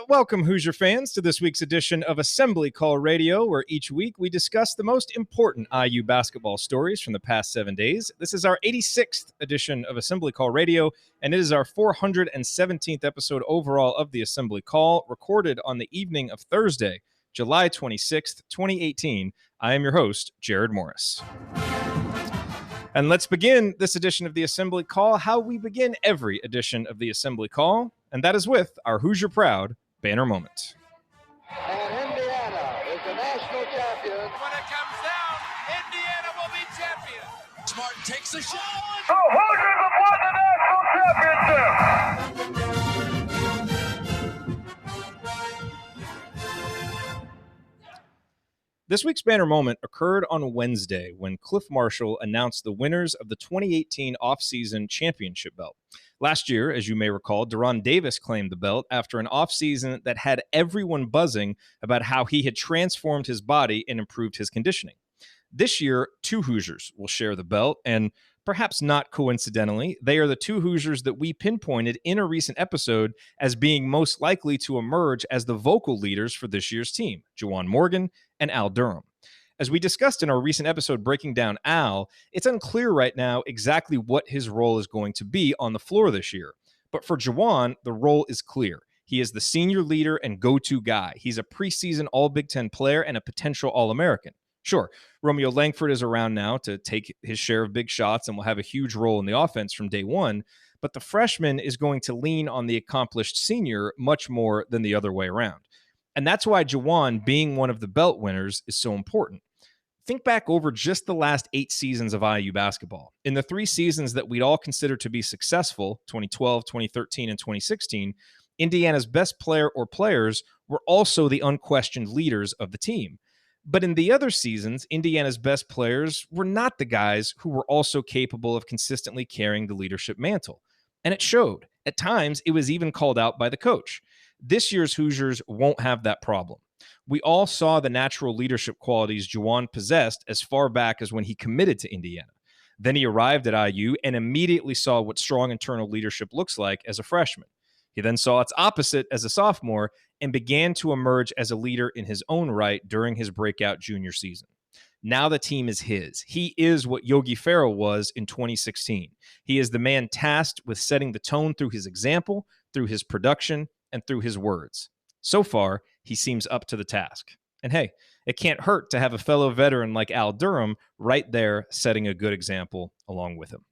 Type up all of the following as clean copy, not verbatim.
Welcome, Hoosier fans, to this week's edition of Assembly Call Radio, where each week we discuss the most important IU basketball stories from the past 7 days. This is our 86th edition of Assembly Call Radio, and it is our 417th episode overall of the Assembly Call, recorded on the evening of Thursday, July 26th, 2018. I am your host, Jerod Morris. And let's begin this edition of the Assembly Call how we begin every edition of the Assembly Call, and that is with our Hoosier Proud Banner Moment. And Indiana is the national champion. When it comes down, Indiana will be champion. Smart takes a shot. The Hoosiers have won the national championship. This week's banner moment occurred on Wednesday when Cliff Marshall announced the winners of the 2018 offseason championship belt. Last year, as you may recall, Deron Davis claimed the belt after an offseason that had everyone buzzing about how he had transformed his body and improved his conditioning. This year, two Hoosiers will share the belt, and perhaps not coincidentally, they are the two Hoosiers that we pinpointed in a recent episode as being most likely to emerge as the vocal leaders for this year's team, Juwan Morgan and Al Durham. As we discussed in our recent episode breaking down Al, it's unclear right now exactly what his role is going to be on the floor this year. But for Juwan, the role is clear. He is the senior leader and go-to guy. He's a preseason All-Big Ten player and a potential All-American. Sure, Romeo Langford is around now to take his share of big shots and will have a huge role in the offense from day one, but the freshman is going to lean on the accomplished senior much more than the other way around. And that's why Juwan being one of the belt winners is so important. Think back over just the last 8 seasons of IU basketball. In the 3 seasons that we'd all consider to be successful, 2012, 2013, and 2016, Indiana's best player or players were also the unquestioned leaders of the team. But in the other seasons, Indiana's best players were not the guys who were also capable of consistently carrying the leadership mantle. And it showed. At times, it was even called out by the coach. This year's Hoosiers won't have that problem. We all saw the natural leadership qualities Juwan possessed as far back as when he committed to Indiana. Then he arrived at IU and immediately saw what strong internal leadership looks like as a freshman. He then saw its opposite as a sophomore and began to emerge as a leader in his own right during his breakout junior season. Now the team is his. He is what Yogi Ferrell was in 2016. He is the man tasked with setting the tone through his example, through his production, and through his words. So far, he seems up to the task. And hey, it can't hurt to have a fellow veteran like Al Durham right there setting a good example along with him.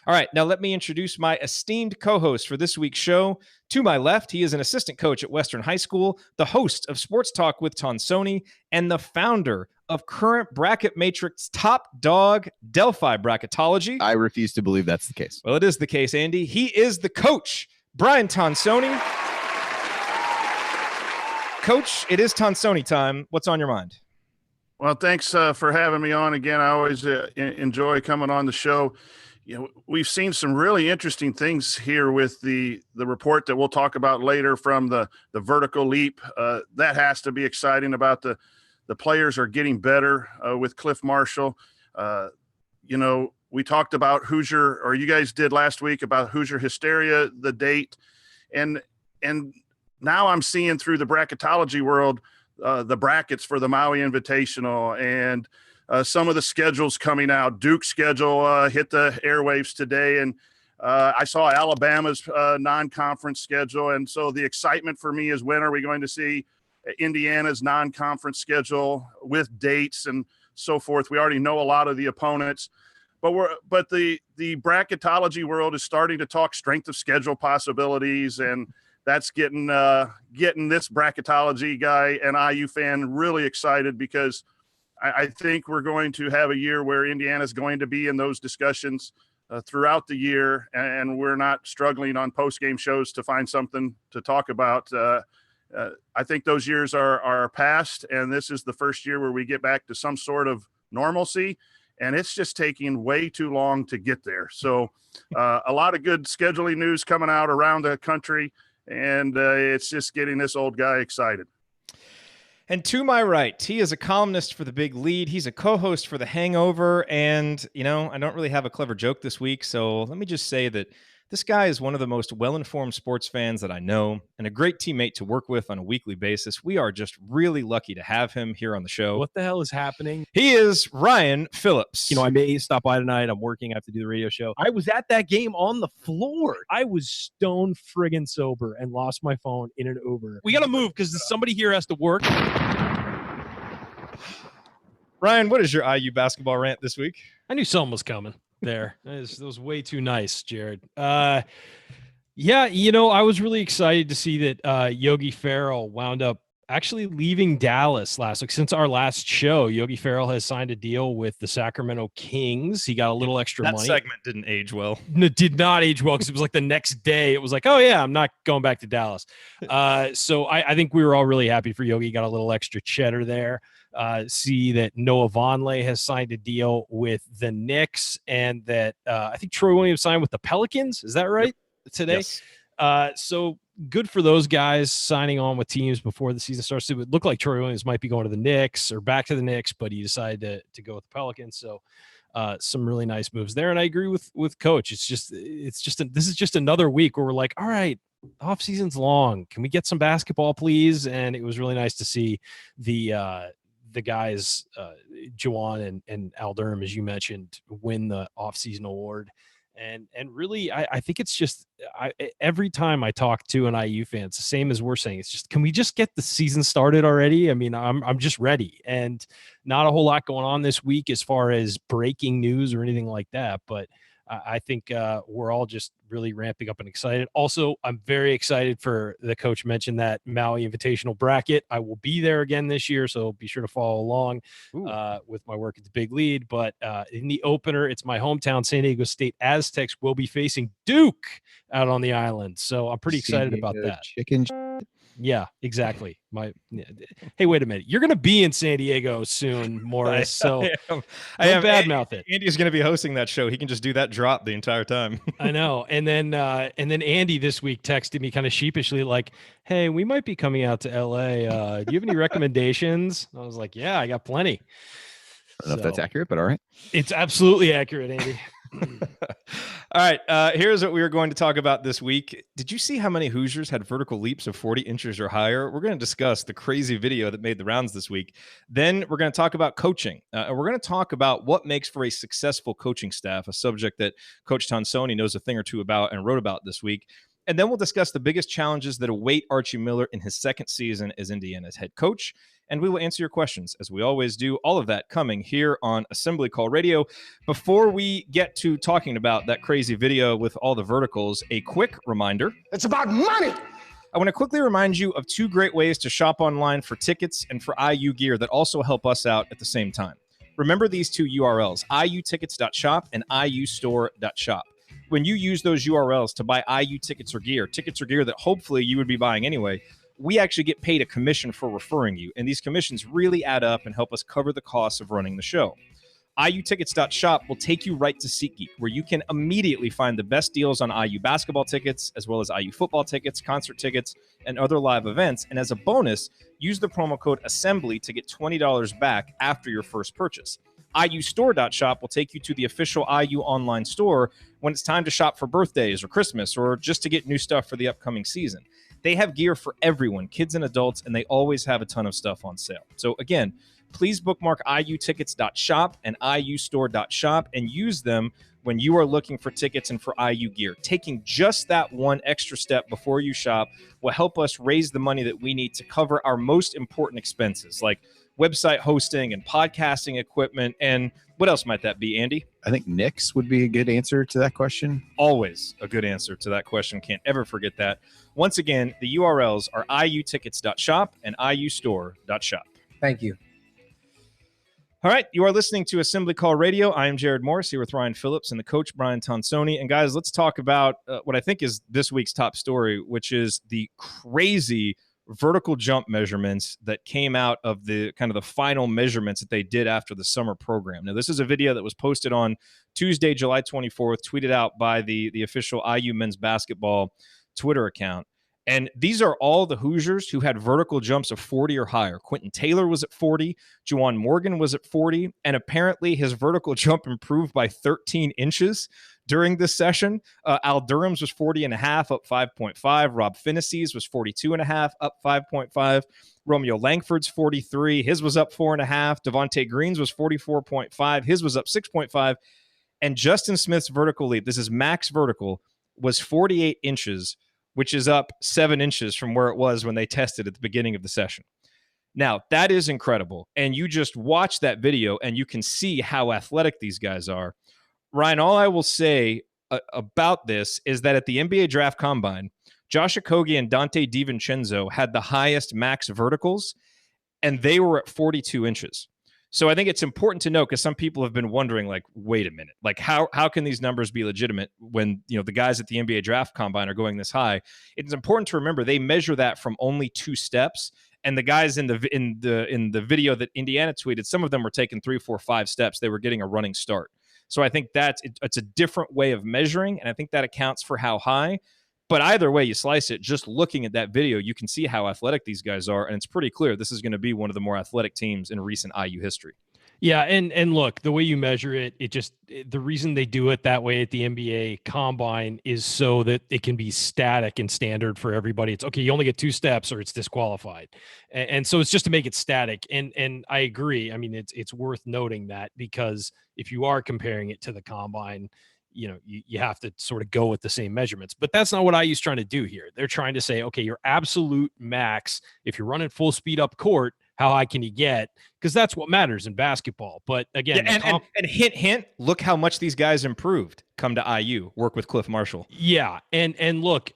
All right, now let me introduce my esteemed co-host for this week's show. To my left, he is an assistant coach at Western High School, the host of Sports Talk with Tonsoni, and the founder of current Bracket Matrix top dog Delphi Bracketology. I refuse to believe that's the case. Well, it is the case, Andy. He is the coach, Brian Tonsoni. Coach, it is Tonsoni time. What's on your mind? Well, thanks for having me on again. I always enjoy coming on the show. You know, we've seen some really interesting things here with the report that we'll talk about later from the vertical leap. That has to be exciting about the players are getting better with Cliff Marshall. You know, we talked about Hoosier, or you guys did last week about Hoosier hysteria, the date, and now I'm seeing through the bracketology world the brackets for the Maui Invitational and some of the schedules coming out. Duke's schedule hit the airwaves today, and I saw Alabama's non-conference schedule. And so the excitement for me is, when are we going to see Indiana's non-conference schedule with dates and so forth? We already know a lot of the opponents, but the bracketology world is starting to talk strength of schedule possibilities, and that's getting this bracketology guy and IU fan really excited, because I think we're going to have a year where Indiana's going to be in those discussions throughout the year, and we're not struggling on post-game shows to find something to talk about. I think those years are past, and this is the first year where we get back to some sort of normalcy, and it's just taking way too long to get there. So a lot of good scheduling news coming out around the country, and it's just getting this old guy excited. And to my right, he is a columnist for The Big Lead. He's a co-host for The Hangover. And, you know, I don't really have a clever joke this week, so let me just say that This guy is one of the most well-informed sports fans that I know and a great teammate to work with on a weekly basis. We are just really lucky to have him here on the show. What the hell is happening? He is Ryan Phillips. You know, I may stop by tonight. I'm working. I have to do the radio show. I was at that game on the floor. I was stone friggin' sober and lost my phone in an Uber. We got to move because somebody here has to work. Ryan, what is your IU basketball rant this week? I knew someone was coming there. That was way too nice, Jerod. Yeah, you know, I was really excited to see that Yogi Ferrell wound up actually leaving Dallas last week. Since our last show, Yogi Ferrell has signed a deal with the Sacramento Kings. He got a little extra money. That segment didn't age well. No, it did not age well because it was like the next day. It was like, oh, yeah, I'm not going back to Dallas. So I think we were all really happy for Yogi. Got a little extra cheddar there. See that Noah Vonleh has signed a deal with the Knicks, and that I think Troy Williams signed with the Pelicans. Is that right? Today? Yes. So good for those guys signing on with teams before the season starts. It would look like Troy Williams might be going to the Knicks or back to the Knicks, but he decided to go with the Pelicans. So some really nice moves there. And I agree with Coach. This is just another week where we're like, all right, off season's long. Can we get some basketball, please? And it was really nice to see the guys, Juwan and Al Durham, as you mentioned, win the offseason award. And really, I think it's just every time I talk to an IU fan, it's the same as we're saying. It's just, can we just get the season started already? I mean, I'm just ready, and not a whole lot going on this week as far as breaking news or anything like that. But I think we're all just really ramping up and excited. Also, I'm very excited for the Coach mentioned that Maui Invitational bracket. I will be there again this year, so be sure to follow along with my work at the Big Lead. But in the opener, it's my hometown, San Diego State Aztecs will be facing Duke out on the island. So I'm pretty excited about that. Yeah, exactly. Hey, wait a minute. You're going to be in San Diego soon, Morris. So I am badmouth it. Andy's going to be hosting that show. He can just do that drop the entire time. I know. And then Andy this week texted me kind of sheepishly like, hey, we might be coming out to LA. Do you have any recommendations? I was like, yeah, I got plenty. I don't know if that's accurate, but all right. It's absolutely accurate, Andy. All right, here's what we were going to talk about this week. Did you see how many Hoosiers had vertical leaps of 40 inches or higher? We're going to discuss the crazy video that made the rounds this week. Then we're going to talk about coaching. And we're going to talk about what makes for a successful coaching staff, a subject that Coach Tonsoni knows a thing or two about and wrote about this week. And then we'll discuss the biggest challenges that await Archie Miller in his second season as Indiana's head coach. And we will answer your questions, as we always do. All of that coming here on Assembly Call Radio. Before we get to talking about that crazy video with all the verticals, a quick reminder. It's about money. I want to quickly remind you of two great ways to shop online for tickets and for IU gear that also help us out at the same time. Remember these two URLs, iutickets.shop and iustore.shop. When you use those URLs to buy IU tickets or gear that hopefully you would be buying anyway, we actually get paid a commission for referring you, and these commissions really add up and help us cover the costs of running the show. iutickets.shop will take you right to SeatGeek, where you can immediately find the best deals on IU basketball tickets, as well as IU football tickets, concert tickets, and other live events. And as a bonus, use the promo code ASSEMBLY to get $20 back after your first purchase. iustore.shop will take you to the official IU online store when it's time to shop for birthdays or Christmas or just to get new stuff for the upcoming season. They have gear for everyone, kids and adults, and they always have a ton of stuff on sale. So again, please bookmark iutickets.shop and iustore.shop and use them when you are looking for tickets and for IU gear. Taking just that one extra step before you shop will help us raise the money that we need to cover our most important expenses, like website hosting and podcasting equipment. And what else might that be, Andy? I think Knicks would be a good answer to that question. Always a good answer to that question. Can't ever forget that. Once again, the URLs are iutickets.shop and iustore.shop. Thank you. All right, you are listening to Assembly Call Radio. I am Jerod Morris here with Ryan Phillips and the Coach Brian Tonsoni. And guys, let's talk about what I think is this week's top story, which is the crazy vertical jump measurements that came out of the kind of the final measurements that they did after the summer program. Now, this is a video that was posted on Tuesday, July 24th, tweeted out by the official IU men's basketball Twitter account. And these are all the Hoosiers who had vertical jumps of 40 or higher. Quentin Taylor was at 40. Juwan Morgan was at 40. And apparently his vertical jump improved by 13 inches during this session. Al Durham's was 40.5, up 5.5. Rob Finnessy's was 42.5, up 5.5. Romeo Langford's 43. His was up 4.5. Devontae Green's was 44.5. His was up 6.5. And Justin Smith's vertical leap, this is max vertical, was 48 inches, which is up 7 inches from where it was when they tested at the beginning of the session. Now, that is incredible. And you just watch that video and you can see how athletic these guys are. Ryan, all I will say about this is that at the NBA Draft Combine, Josh Okogie and Dante DiVincenzo had the highest max verticals, and they were at 42 inches. So I think it's important to note, because some people have been wondering, like, wait a minute, like how can these numbers be legitimate when, you know, the guys at the NBA Draft Combine are going this high? It's important to remember they measure that from only 2 steps. And the guys in the video that Indiana tweeted, some of them were taking 3, 4, 5 steps. They were getting a running start. So I think it's a different way of measuring, and I think that accounts for how high. But either way you slice it, just looking at that video, you can see how athletic these guys are, and it's pretty clear this is going to be one of the more athletic teams in recent IU history. Yeah, and look, the way you measure it, the reason they do it that way at the NBA Combine is so that it can be static and standard for everybody. It's okay, you only get 2 steps or it's disqualified, and so it's just to make it static. And I agree. I mean, it's worth noting that, because if you are comparing it to the Combine, you know, you have to sort of go with the same measurements. But that's not what IU's trying to do here. They're trying to say, okay, your absolute max, if you're running full speed up court, how high can you get? Because that's what matters in basketball. But again, and hint, look how much these guys improved. Come to IU, work with Cliff Marshall. Yeah, and look,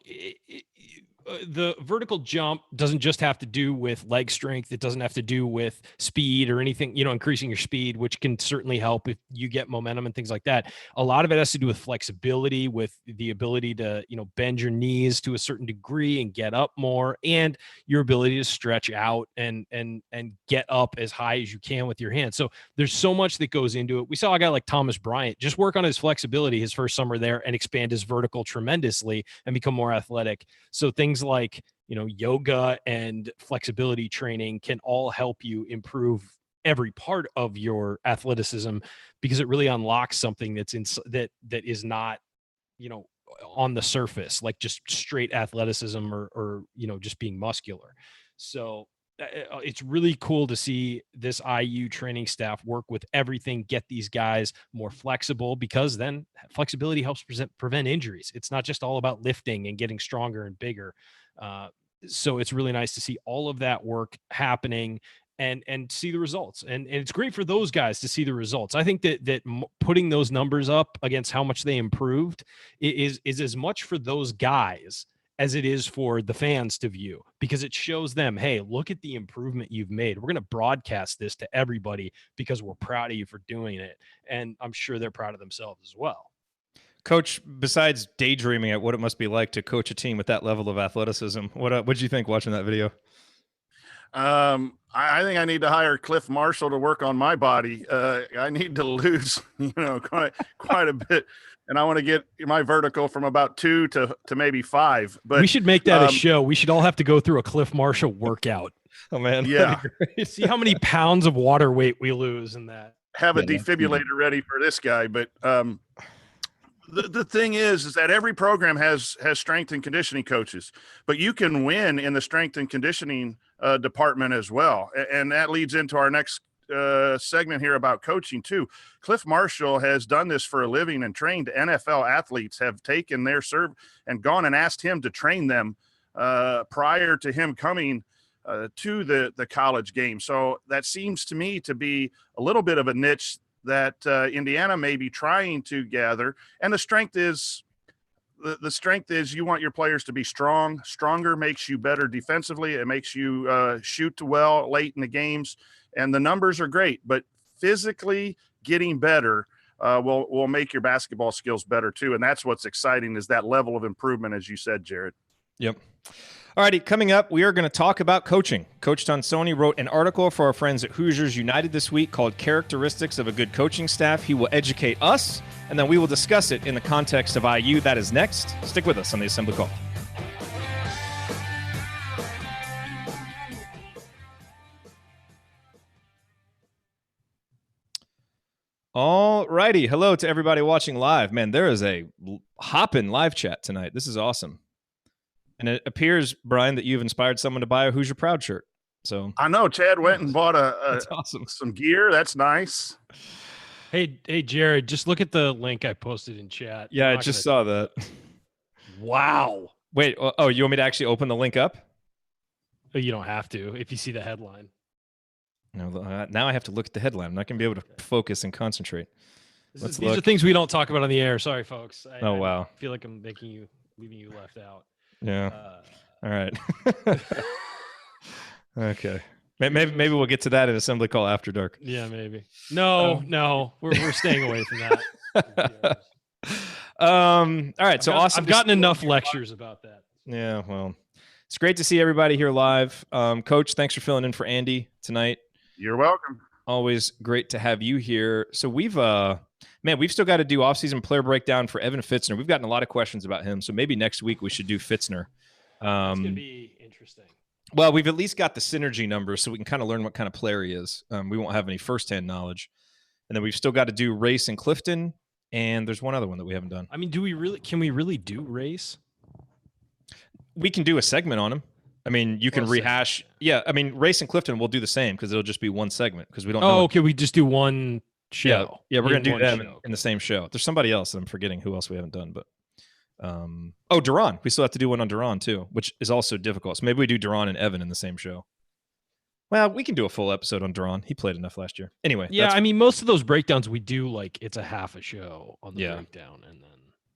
the vertical jump doesn't just have to do with leg strength. It doesn't have to do with speed or anything, you know, increasing your speed, which can certainly help if you get momentum and things like that. A lot of it has to do with flexibility, with the ability to, you know, bend your knees to a certain degree and get up more, and your ability to stretch out and get up as high as you can with your hands. So there's so much that goes into it. We saw a guy like Thomas Bryant just work on his flexibility his first summer there and expand his vertical tremendously and become more athletic. So things like, you know, yoga and flexibility training can all help you improve every part of your athleticism, because it really unlocks something that is not, you know, on the surface, like just straight athleticism or you know, just being muscular. So it's really cool to see this IU training staff work with everything, get these guys more flexible, because then flexibility helps prevent injuries. It's not just all about lifting and getting stronger and bigger. So it's really nice to see all of that work happening and see the results. And it's great for those guys to see the results. I think that putting those numbers up against how much they improved is as much for those guys as it is for the fans to view, because it shows them, hey, look at the improvement you've made. We're going to broadcast this to everybody because we're proud of you for doing it. And I'm sure they're proud of themselves as well. Coach, besides daydreaming at what it must be like to coach a team with that level of athleticism, what did you think watching that video? I think I need to hire Cliff Marshall to work on my body. I need to lose, you know, quite a bit. And I want to get my vertical from about 2 to maybe 5. But we should make that a show. We should all have to go through a Cliff Marshall work,out. Oh man. Yeah. See how many pounds of water weight we lose in that. Have a defibrillator ready for this guy. But the thing is that every program has strength and conditioning coaches, but you can win in the strength and conditioning department as well. And that leads into our next segment here about coaching too. Cliff Marshall has done this for a living and trained NFL athletes, have taken their serve and gone and asked him to train them prior to him coming to the college game. So that seems to me to be a little bit of a niche that Indiana may be trying to gather. And the strength is you want your players to be strong. Stronger makes you better defensively. It makes you shoot well late in the games. And the numbers are great, but physically getting better will make your basketball skills better too. And that's what's exciting, is that level of improvement, as you said, Jerod. Yep. All righty, coming up, we are going to talk about coaching. Coach Tonsoni wrote an article for our friends at Hoosiers United this week called Characteristics of a Good Coaching Staff. He will educate us, and then we will discuss it in the context of IU. That is next. Stick with us on the Assembly Call. All righty. Hello to everybody watching live. Man, there is a hopping live chat tonight. This is awesome. And it appears, Brian, that you've inspired someone to buy a Hoosier Proud shirt. So I know Chad went and bought that's awesome. some gear. That's nice. Hey, Jerod, just look at the link I posted in chat. Yeah, I just saw that. Wow. Wait, oh, you want me to actually open the link up? Oh, you don't have to if you see the headline. No, now I have to look at the headline. I'm not going to be able to focus and concentrate. These are things we don't talk about on the air. Sorry, folks. Wow. I feel like I'm leaving you left out. Yeah. All right. Okay. Maybe we'll get to that in Assembly Call After Dark. Yeah, maybe. No, we're staying away from that. All right. Awesome. I've gotten enough lectures about that. Yeah. Well, it's great to see everybody here live. Coach, thanks for filling in for Andy tonight. You're welcome. Always great to have you here. So we've still got to do offseason player breakdown for Evan Fitzner. We've gotten a lot of questions about him. So maybe next week we should do Fitzner. It's going to be interesting. Well, we've at least got the synergy numbers so we can kind of learn what kind of player he is. We won't have any firsthand knowledge. And then we've still got to do Race and Clifton. And there's one other one that we haven't done. I mean, can we really do Race? We can do a segment on him. I mean, you can rehash. Segment. Yeah, I mean, Race and Clifton will do the same because it'll just be one segment because we don't know. Oh, okay. We just do one show. Yeah, we're going to do them in the same show. There's somebody else, and I'm forgetting who else we haven't done. But Duran. We still have to do one on Duran, too, which is also difficult. So maybe we do Duran and Evan in the same show. Well, we can do a full episode on Duran. He played enough last year. Anyway. Yeah, I mean, most of those breakdowns we do, like, it's a half a show on the breakdown, and then.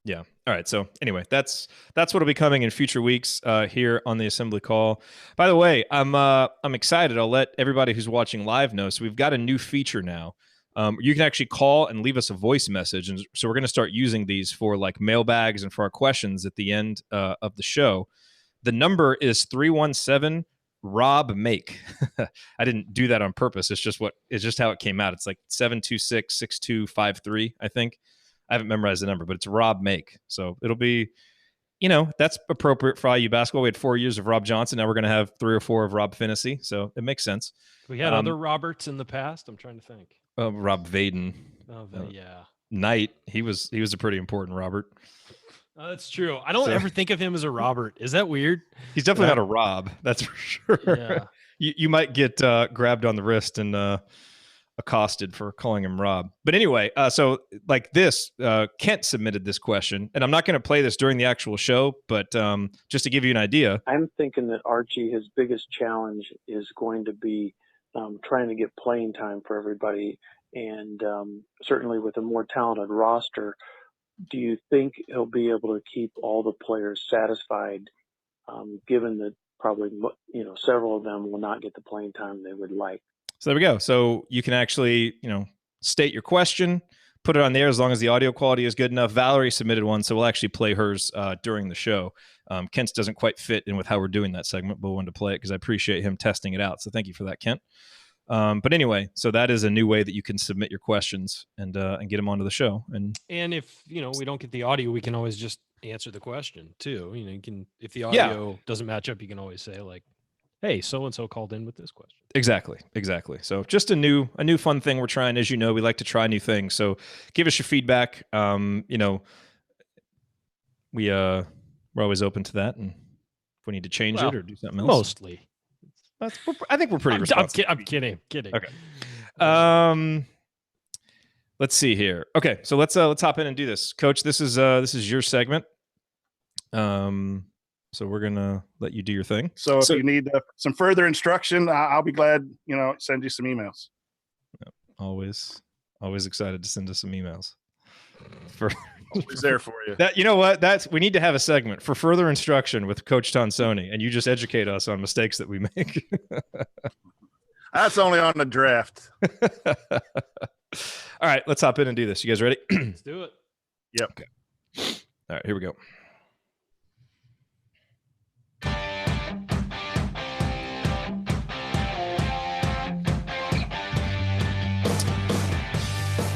Yeah. All right. So anyway, that's what'll be coming in future weeks here on the Assembly Call. By the way, I'm excited. I'll let everybody who's watching live know. So we've got a new feature now. You can actually call and leave us a voice message, and so we're going to start using these for like mailbags and for our questions at the end of the show. The number is 317 Rob Make. I didn't do that on purpose. It's just how it came out. It's like 726-6253, I think. I haven't memorized the number, but it's Rob Make. So it'll be, that's appropriate for IU basketball. We had 4 years of Rob Johnson. Now we're going to have 3 or 4 of Rob Finney. So it makes sense. We had other Roberts in the past. I'm trying to think. Rob Vaden. Yeah. Knight. He was a pretty important Robert. That's true. I don't ever think of him as a Robert. Is that weird? He's definitely not a Rob. That's for sure. Yeah. You might get grabbed on the wrist and accosted for calling him Rob. But anyway, so like this, Kent submitted this question, and I'm not going to play this during the actual show, but just to give you an idea. I'm thinking that Archie, his biggest challenge is going to be trying to get playing time for everybody. And certainly with a more talented roster, do you think he'll be able to keep all the players satisfied, given that probably, several of them will not get the playing time they would like? So there we go. So you can actually, state your question, put it on there as long as the audio quality is good enough. Valerie submitted one, so we'll actually play hers during the show. Kent's doesn't quite fit in with how we're doing that segment, but we wanted to play it because I appreciate him testing it out. So thank you for that, Kent. But anyway, so that is a new way that you can submit your questions and get them onto the show. And if we don't get the audio, we can always just answer the question too. You can, if the audio doesn't match up, you can always say like, hey, so-and-so called in with this question. Exactly. So just a new fun thing we're trying. As you know, we like to try new things. So give us your feedback. We're always open to that. And if we need to change it or do something else. Mostly. I think we're pretty responsive. I'm kidding. Okay. Let's see here. Okay, so let's hop in and do this. Coach, this is your segment. So we're going to let you do your thing. So if you need some further instruction, I'll be glad, send you some emails. Always excited to send us some emails. Always there for you. You know what? We need to have a segment for further instruction with Coach Tonsoni, and you just educate us on mistakes that we make. That's only on the draft. All right, let's hop in and do this. You guys ready? Let's do it. Yep. Okay. All right, here we go.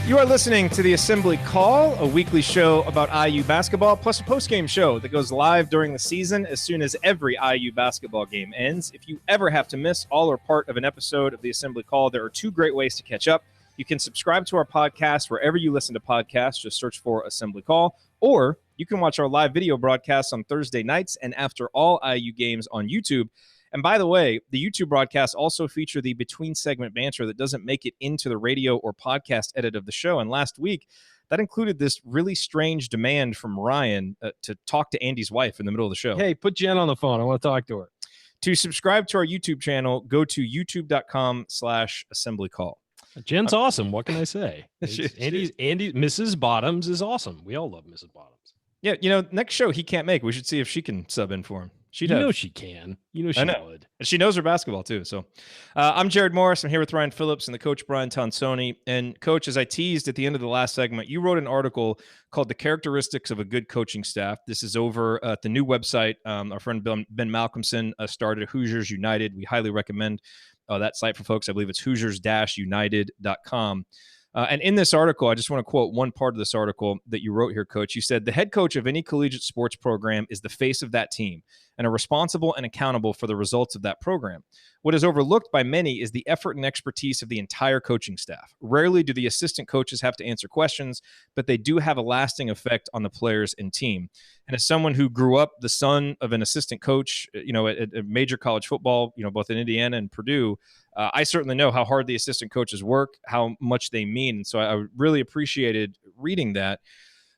You are listening to the Assembly Call, a weekly show about IU basketball, plus a post-game show that goes live during the season as soon as every IU basketball game ends. If you ever have to miss all or part of an episode of the Assembly Call, there are 2 great ways to catch up. You can subscribe to our podcast wherever you listen to podcasts. Just search for Assembly Call, or you can watch our live video broadcasts on Thursday nights and after all IU games on YouTube. And by the way, the YouTube broadcasts also feature the between segment banter that doesn't make it into the radio or podcast edit of the show. And last week, that included this really strange demand from Ryan to talk to Andy's wife in the middle of the show. Hey, put Jen on the phone. I want to talk to her. To subscribe to our YouTube channel, go to youtube.com/assemblycall. Jen's awesome. What can I say? Andy, Mrs. Bottoms is awesome. We all love Mrs. Bottoms. Yeah, next show he can't make. We should see if she can sub in for him. She knows she can. She would. And she knows her basketball, too. So I'm Jerod Morris. I'm here with Ryan Phillips and the Coach Brian Tonsoni. And, Coach, as I teased at the end of the last segment, you wrote an article called The Characteristics of a Good Coaching Staff. This is over at the new website. Our friend Ben Malcolmson started Hoosiers United. We highly recommend that site for folks. I believe it's Hoosiers-United.com. And in this article, I just want to quote one part of this article that you wrote here, Coach. You said, the head coach of any collegiate sports program is the face of that team and are responsible and accountable for the results of that program. What is overlooked by many is the effort and expertise of the entire coaching staff. Rarely do the assistant coaches have to answer questions, but they do have a lasting effect on the players and team. And as someone who grew up the son of an assistant coach, at major college football, both in Indiana and Purdue, I certainly know how hard the assistant coaches work, how much they mean. And so I really appreciated reading that.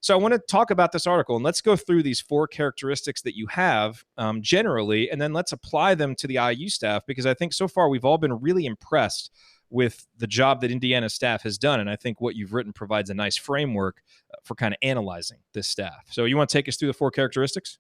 So I want to talk about this article, and let's go through these 4 characteristics that you have generally, and then let's apply them to the IU staff, because I think so far we've all been really impressed with the job that Indiana staff has done. And I think what you've written provides a nice framework for kind of analyzing this staff. So you want to take us through the 4 characteristics?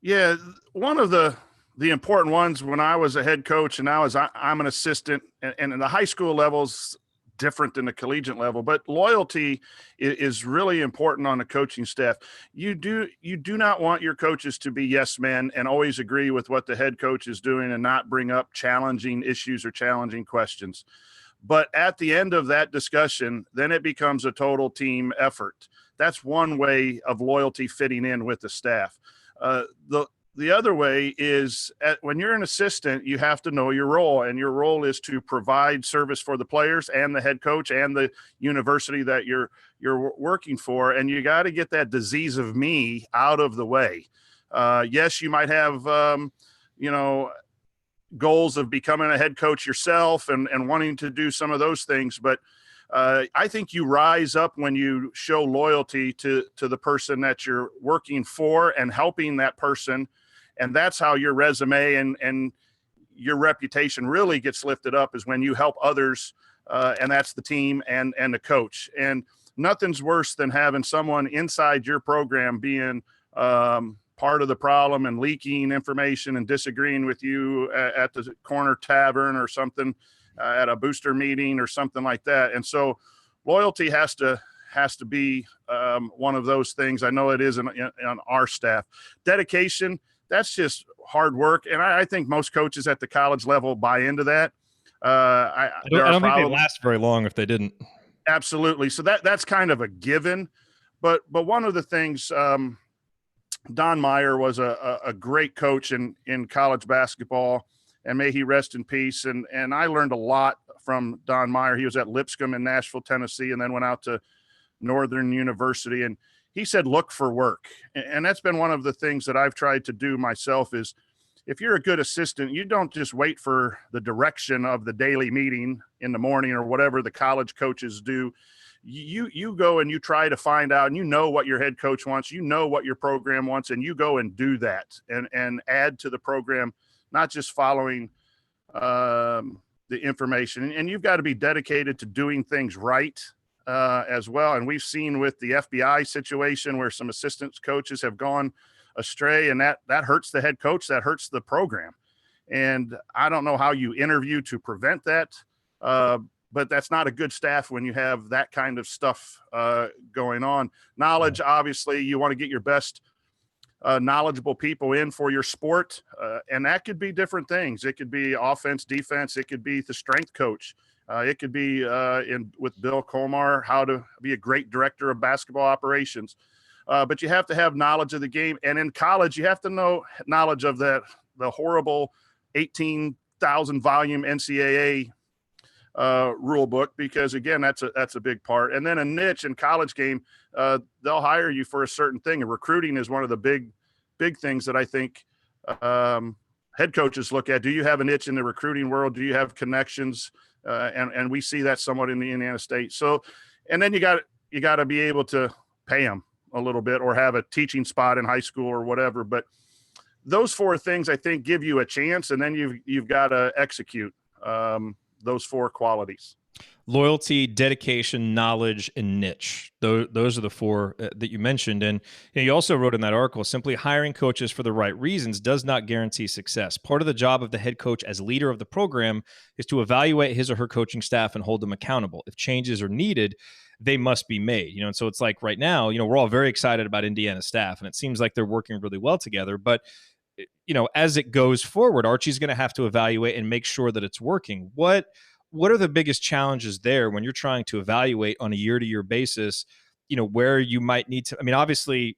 Yeah, one of the important ones when I was a head coach, and now I'm an assistant, and in the high school levels, different than the collegiate level, but loyalty is really important on the coaching staff. You do not want your coaches to be yes men and always agree with what the head coach is doing and not bring up challenging issues or challenging questions. But at the end of that discussion, then it becomes a total team effort. That's one way of loyalty fitting in with the staff. The other way is when you're an assistant, you have to know your role, and your role is to provide service for the players and the head coach and the university that you're working for. And you got to get that disease of me out of the way. Yes, you might have, goals of becoming a head coach yourself and wanting to do some of those things. But I think you rise up when you show loyalty to the person that you're working for and helping that person. And that's how your resume and your reputation really gets lifted up, is when you help others, and that's the team and the coach. And nothing's worse than having someone inside your program being part of the problem and leaking information and disagreeing with you at the corner tavern or something, at a booster meeting or something like that. And so loyalty has to be one of those things. I know it is on our staff. Dedication, that's just hard work. And I think most coaches at the college level buy into that. I don't think they last very long if they didn't. Absolutely. So that's kind of a given. But one of the things, Don Meyer was a great coach in college basketball, and may he rest in peace. And I learned a lot from Don Meyer. He was at Lipscomb in Nashville, Tennessee, and then went out to Northern University. And he said, look for work. And that's been one of the things that I've tried to do myself is, if you're a good assistant, you don't just wait for the direction of the daily meeting in the morning or whatever the college coaches do. You go and you try to find out, and you know what your head coach wants, you know what your program wants, and you go and do that and add to the program, not just following the information. And you've got to be dedicated to doing things right as well. And we've seen with the FBI situation where some assistant coaches have gone astray, and that hurts the head coach, that hurts the program. And I don't know how you interview to prevent that, but that's not a good staff when you have that kind of stuff going on. Knowledge, obviously, you want to get your best knowledgeable people in for your sport, and that could be different things. It could be offense, defense. It could be the strength coach. It could be with Bill Colmar, how to be a great director of basketball operations. But you have to have knowledge of the game. And in college, you have to know knowledge of the horrible 18,000 volume NCAA rule book, because again, that's a big part. And then a niche in college game, they'll hire you for a certain thing. And recruiting is one of the big things that I think head coaches look at. Do you have a niche in the recruiting world? Do you have connections? And we see that somewhat in the Indiana State. So, and then you got to be able to pay them a little bit, or have a teaching spot in high school or whatever. But those four things, I think, give you a chance, and then you've got to execute those four qualities. Loyalty, dedication, knowledge, and niche. Those are the four that you mentioned. And you also wrote in that article, simply hiring coaches for the right reasons does not guarantee success. Part of the job of the head coach as leader of the program is to evaluate his or her coaching staff and hold them accountable. If changes are needed, they must be made. And so it's like right now, we're all very excited about Indiana staff, and it seems like they're working really well together. But as it goes forward, Archie's going to have to evaluate and make sure that it's working. What are the biggest challenges there when you're trying to evaluate on a year-to-year basis, where you might need to, obviously,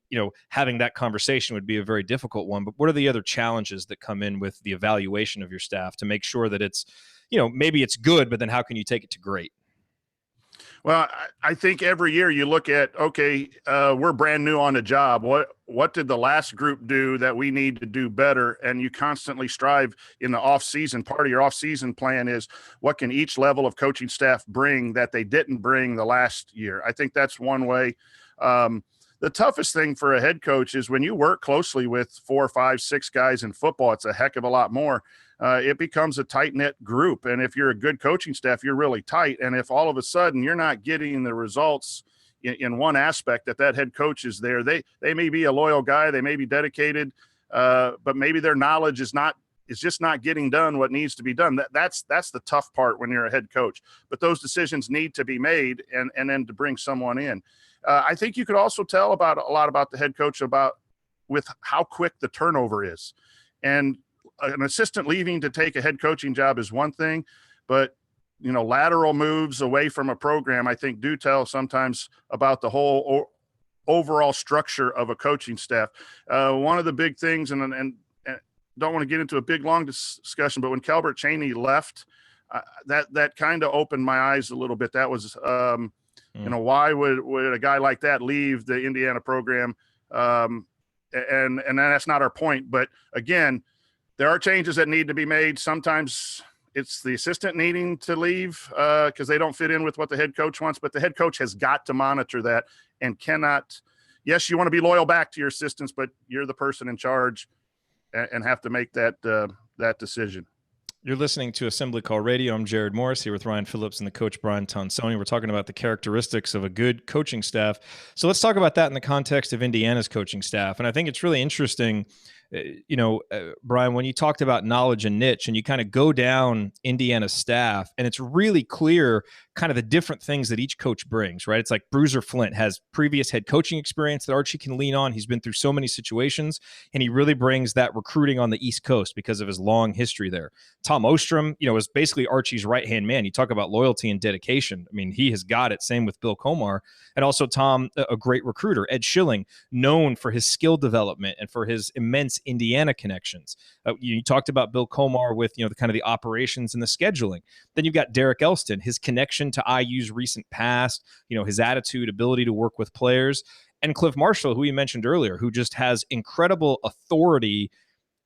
having that conversation would be a very difficult one, but what are the other challenges that come in with the evaluation of your staff to make sure that it's, maybe it's good, but then how can you take it to great? Well, I think every year you look at, okay, we're brand new on the job. What did the last group do that we need to do better? And you constantly strive in the off-season. Part of your off-season plan is what can each level of coaching staff bring that they didn't bring the last year? I think that's one way. The toughest thing for a head coach is when you work closely with 4, 5, 6 guys in football, it's a heck of a lot more. It becomes a tight-knit group. And if you're a good coaching staff, you're really tight. And if all of a sudden you're not getting the results in one aspect that head coach is there, they may be a loyal guy, they may be dedicated, but maybe their knowledge is just not getting done what needs to be done. That's the tough part when you're a head coach. But those decisions need to be made, and then to bring someone in. I think you could also tell a lot about the head coach with how quick the turnover is. And an assistant leaving to take a head coaching job is one thing, but lateral moves away from a program, I think, do tell sometimes about the whole overall structure of a coaching staff. One of the big things, and don't want to get into a big, long discussion, but when Calbert Cheney left, that kind of opened my eyes a little bit. That was, why would a guy like that leave the Indiana program? And that's not our point. But again, there are changes that need to be made. Sometimes it's the assistant needing to leave because they don't fit in with what the head coach wants, but the head coach has got to monitor that and cannot. Yes, you want to be loyal back to your assistants, but you're the person in charge and have to make that decision. You're listening to Assembly Call Radio. I'm Jerod Morris here with Ryan Phillips and the coach Brian Tonsoni. We're talking about the characteristics of a good coaching staff. So let's talk about that in the context of Indiana's coaching staff. And I think it's really interesting, Brian, when you talked about knowledge and niche, and you kind of go down Indiana's staff, and it's really clear kind of the different things that each coach brings, right? It's like Bruiser Flint has previous head coaching experience that Archie can lean on. He's been through so many situations, and he really brings that recruiting on the East Coast because of his long history there. Tom Ostrom, is basically Archie's right-hand man. You talk about loyalty and dedication. He has got it. Same with Bill Comar. And also Tom, a great recruiter. Ed Schilling, known for his skill development and for his immense Indiana connections. You talked about Bill Comar with, the kind of the operations and the scheduling. Then you've got Derek Elston, his connection to IU's recent past, his attitude, ability to work with players, and Cliff Marshall, who you mentioned earlier, who just has incredible authority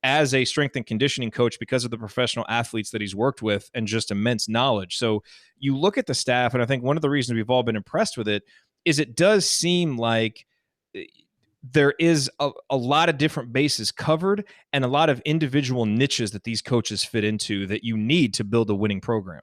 as a strength and conditioning coach because of the professional athletes that he's worked with and just immense knowledge. So you look at the staff, and I think one of the reasons we've all been impressed with it is it does seem like there is a lot of different bases covered and a lot of individual niches that these coaches fit into that you need to build a winning program.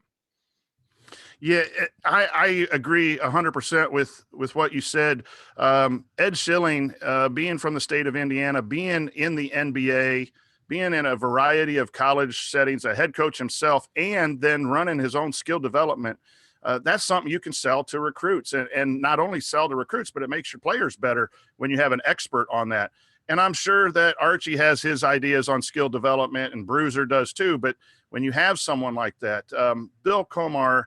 Yeah, I agree 100% with what you said. Ed Schilling, being from the state of Indiana, being in the NBA, being in a variety of college settings, a head coach himself, and then running his own skill development, that's something you can sell to recruits, and not only sell to recruits, but it makes your players better when you have an expert on that. And I'm sure that Archie has his ideas on skill development, and Bruiser does too. But when you have someone like that, Bill Comar,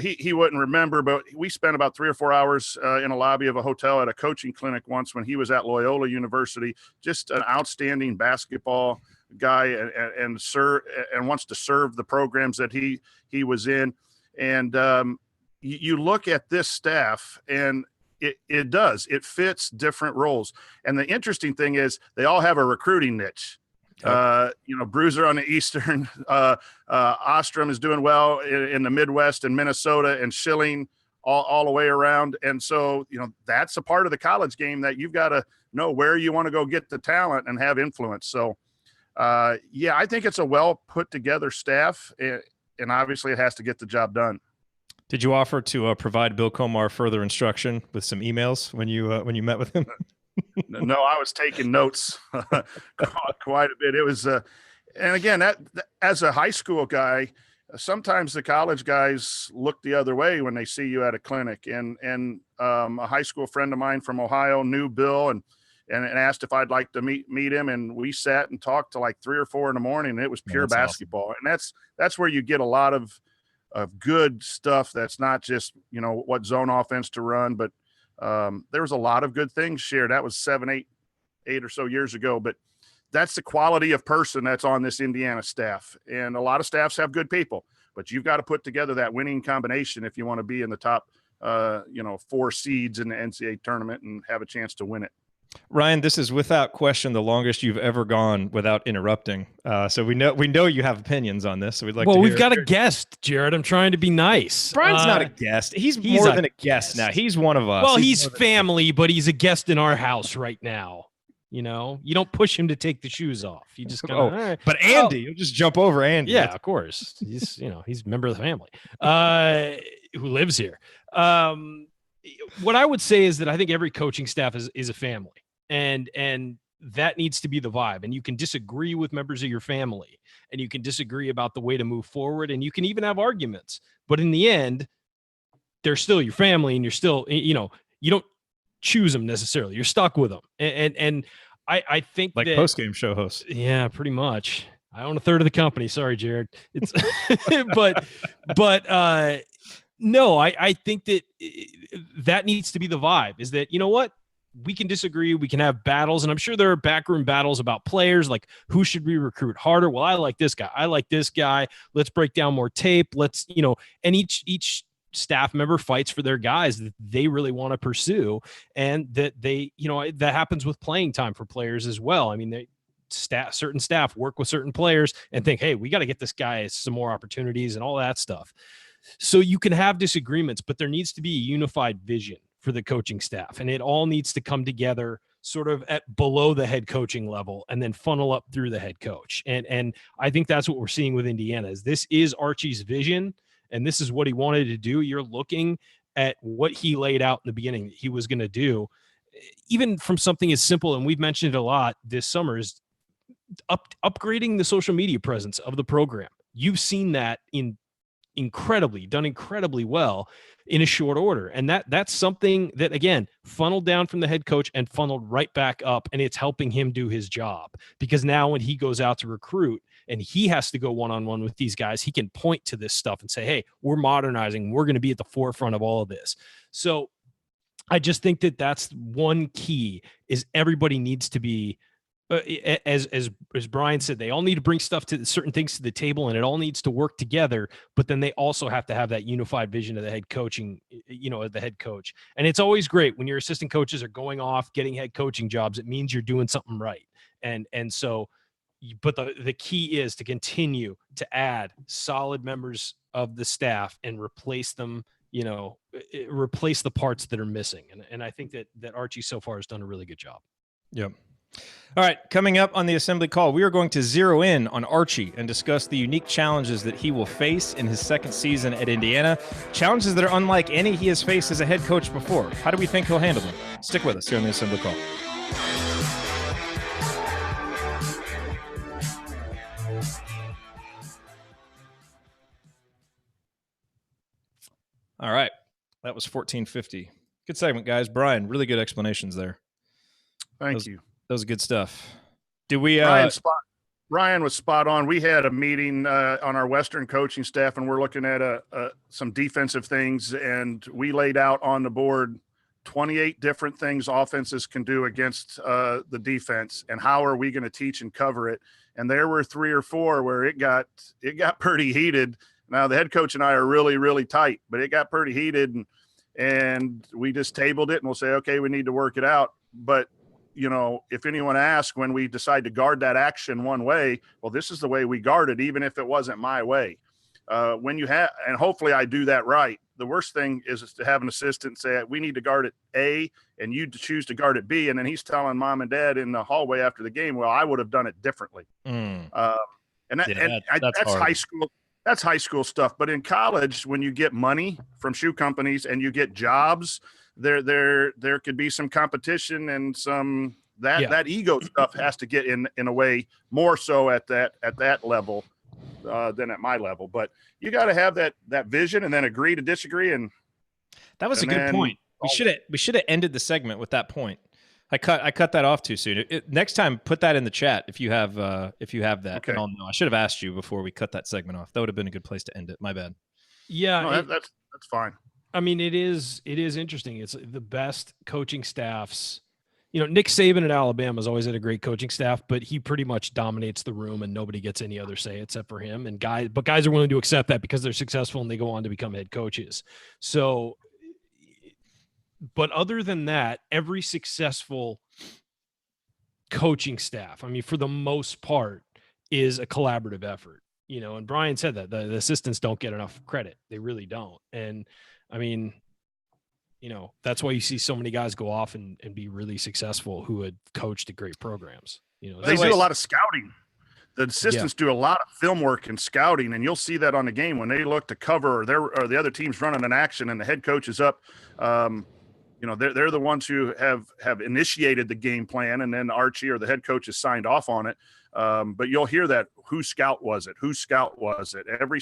he wouldn't remember, but we spent about 3 or 4 hours in a lobby of a hotel at a coaching clinic once when he was at Loyola University. Just an outstanding basketball guy, and wants to serve the programs that he was in. And you look at this staff, and it fits different roles. And the interesting thing is they all have a recruiting niche. Bruiser on the Eastern, Ostrom is doing well in the Midwest and Minnesota, and Schilling all the way around. And so, that's a part of the college game that you've got to know where you want to go get the talent and have influence. So, I think it's a well put together staff, and obviously it has to get the job done. Did you offer to provide Bill Comar further instruction with some emails when you met with him? No, I was taking notes quite a bit. It was, and again, that as a high school guy, sometimes the college guys look the other way when they see you at a clinic. And a high school friend of mine from Ohio knew Bill and asked if I'd like to meet him, and we sat and talked till like 3 or 4 in the morning. And it was pure basketball, awesome. And that's where you get a lot of good stuff. That's not just what zone offense to run, but there was a lot of good things shared. That was 8 or so years ago, but that's the quality of person that's on this Indiana staff. And a lot of staffs have good people, but you've got to put together that winning combination if you want to be in the top, 4 seeds in the NCAA tournament and have a chance to win it. Ryan, this is without question the longest you've ever gone without interrupting. So we know you have opinions on this. So we'd like. Well, to we've got a guest, Jerod. I'm trying to be nice. Brian's not a guest. He's more than a guest now. He's one of us. Well, he's family, but he's a guest in our house right now. You don't push him to take the shoes off. You just kind of. Right. But Andy, you'll just jump over Andy. Yeah, of course. He's he's a member of the family who lives here. What I would say is that I think every coaching staff is a family. And that needs to be the vibe. And you can disagree with members of your family, and you can disagree about the way to move forward, and you can even have arguments. But in the end, they're still your family, and you're still, you don't choose them necessarily. You're stuck with them. And I think like post-game show hosts. Yeah, pretty much. I own a third of the company. Sorry, Jerod. It's no, I think that needs to be the vibe, is that, you know what? We can disagree. We can have battles. And I'm sure there are backroom battles about players, like who should we recruit harder? Well, I like this guy. I like this guy. Let's break down more tape. Let's, and each staff member fights for their guys that they really want to pursue. And that they, that happens with playing time for players as well. I mean, certain staff work with certain players and think, hey, we got to get this guy some more opportunities and all that stuff. So you can have disagreements, but there needs to be a unified vision for the coaching staff, and it all needs to come together sort of at below the head coaching level and then funnel up through the head coach. And I think that's what we're seeing with Indiana. Is this is Archie's vision, and this is what he wanted to do. You're looking at what he laid out in the beginning that he was going to do, even from something as simple, and we've mentioned it a lot this summer, is upgrading the social media presence of the program. You've seen that done incredibly well in a short order. And that's something that, again, funneled down from the head coach and funneled right back up. And it's helping him do his job, because now when he goes out to recruit and he has to go one-on-one with these guys, he can point to this stuff and say, hey, we're modernizing. We're going to be at the forefront of all of this. So I just think that that's one key, is everybody needs to be, as Brian said, they all need to bring certain things to the table, and it all needs to work together. But then they also have to have that unified vision of the head coaching, the head coach. And it's always great when your assistant coaches are going off getting head coaching jobs. It means you're doing something right. And so, but the key is to continue to add solid members of the staff and replace them. Replace the parts that are missing. And I think that Archie so far has done a really good job. Yep. All right, coming up on the assembly call, we are going to zero in on Archie and discuss the unique challenges that he will face in his second season at Indiana, challenges that are unlike any he has faced as a head coach before. How do we think he'll handle them? Stick with us here on the assembly call. All right, that was 1450. Good segment, guys. Brian, really good explanations there. Thank you. That was good stuff. Did we? Ryan was spot on. We had a meeting on our Western coaching staff, and we're looking at some defensive things, and we laid out on the board 28 different things offenses can do against the defense, and how are we going to teach and cover it. And there were 3 or 4 where it got pretty heated Now the head coach and I are really, really tight, but it got pretty heated, and we just tabled it, and we'll say, okay, we need to work it out. But if anyone asks when we decide to guard that action one way, well, this is the way we guard it, even if it wasn't my way. When you have, and hopefully I do that right. The worst thing is to have an assistant say, we need to guard it A, and you choose to guard it B. And then he's telling mom and dad in the hallway after the game, well, I would have done it differently. That's high school. That's high school stuff. But in college, when you get money from shoe companies and you get jobs, there could be some competition and some that ego stuff has to get in a way more so at that level than at my level. But you got to have that vision and then agree to disagree. And that was a good point. We should have ended the segment with that point. I cut that off too soon. Next time, put that in the chat if you have that. Okay. And I'll know. I should have asked you before we cut that segment off. That would have been a good place to end it. My bad. Yeah, no, that's fine. I mean, it is interesting. It's the best coaching staffs. Nick Saban at Alabama has always had a great coaching staff, but he pretty much dominates the room and nobody gets any other say except for him. And guys are willing to accept that because they're successful and they go on to become head coaches. So, but other than that, every successful coaching staff, I mean, for the most part, is a collaborative effort. And Brian said that the assistants don't get enough credit. They really don't. And I mean, that's why you see so many guys go off and be really successful who had coached at great programs. They do a lot of scouting. The assistants do a lot of film work and scouting, and you'll see that on the game when they look to cover or the other team's running an action and the head coach is up. They're the ones who have initiated the game plan, and then Archie or the head coach has signed off on it. But you'll hear that whose scout was it? Every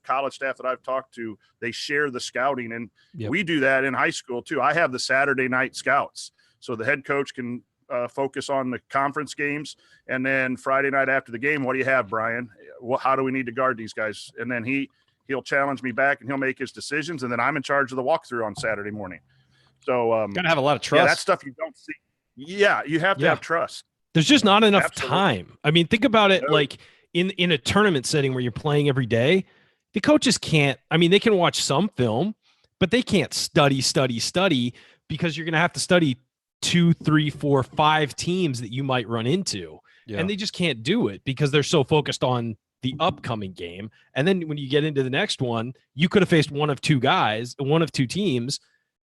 college staff that I've talked to, they share the scouting, and we do that in high school too. I have the Saturday night scouts, so the head coach can focus on the conference games, and then Friday night after the game, what do you have, Brian? How do we need to guard these guys? And then he'll challenge me back, and he'll make his decisions, and then I'm in charge of the walkthrough on Saturday morning. So gotta have a lot of trust. Yeah, that stuff you don't see. Yeah, you have to have trust. There's just not enough time. I mean, think about it like in a tournament setting where you're playing every day, the coaches can't, I mean, they can watch some film, but they can't study because you're going to have to study 2, 3, 4, 5 teams that you might run into. Yeah. And they just can't do it because they're so focused on the upcoming game. And then when you get into the next one, you could have faced one of two teams.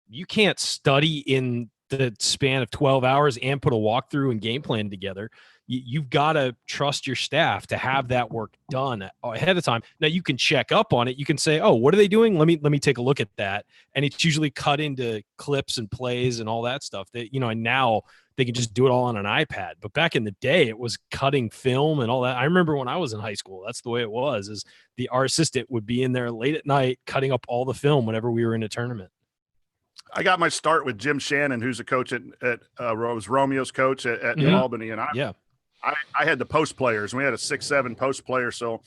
You can't study in the span of 12 hours and put a walkthrough and game plan together. You've got to trust your staff to have that work done ahead of time. Now you can check up on it. You can say, oh, what are they doing? Let me take a look at that. And it's usually cut into clips and plays and all that stuff that, and now they can just do it all on an iPad. But back in the day, it was cutting film and all that. I remember when I was in high school, that's the way it was, is our assistant would be in there late at night, cutting up all the film whenever we were in a tournament. I got my start with Jim Shannon, who's a coach at was Romeo's coach at Albany. And I had the post players, and we had a 6-7 post player. So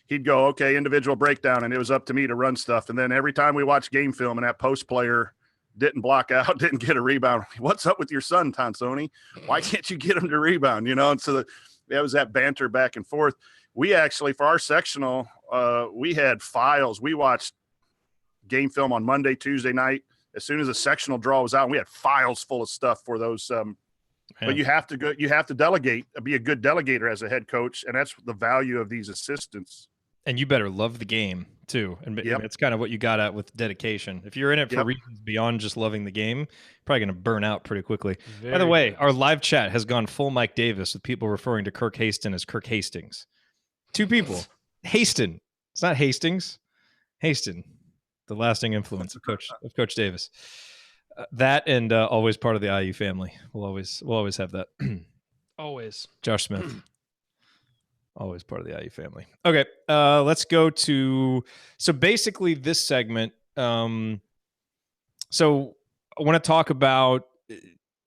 he'd go, okay, individual breakdown. And it was up to me to run stuff. And then every time we watched game film and that post player didn't block out, didn't get a rebound. What's up with your son, Tonsoni? Why can't you get him to rebound? And so that was that banter back and forth. We actually, for our sectional, we had files. We watched game film on Monday, Tuesday night. As soon as the sectional draw was out, we had files full of stuff for those. But you have to delegate, be a good delegator as a head coach. And that's the value of these assistants. And you better love the game too. And it's kind of what you got at with dedication. If you're in it for reasons beyond just loving the game, you're probably going to burn out pretty quickly. By the way, our live chat has gone full Mike Davis with people referring to Kirk Haston as Kirk Hastings. 2 people. Haston. It's not Hastings. Haston. The lasting influence of Coach Davis. That and always part of the IU family. We'll always have that. Always. Josh Smith. Always part of the IU family. Okay, let's go to so basically this segment. So I want to talk about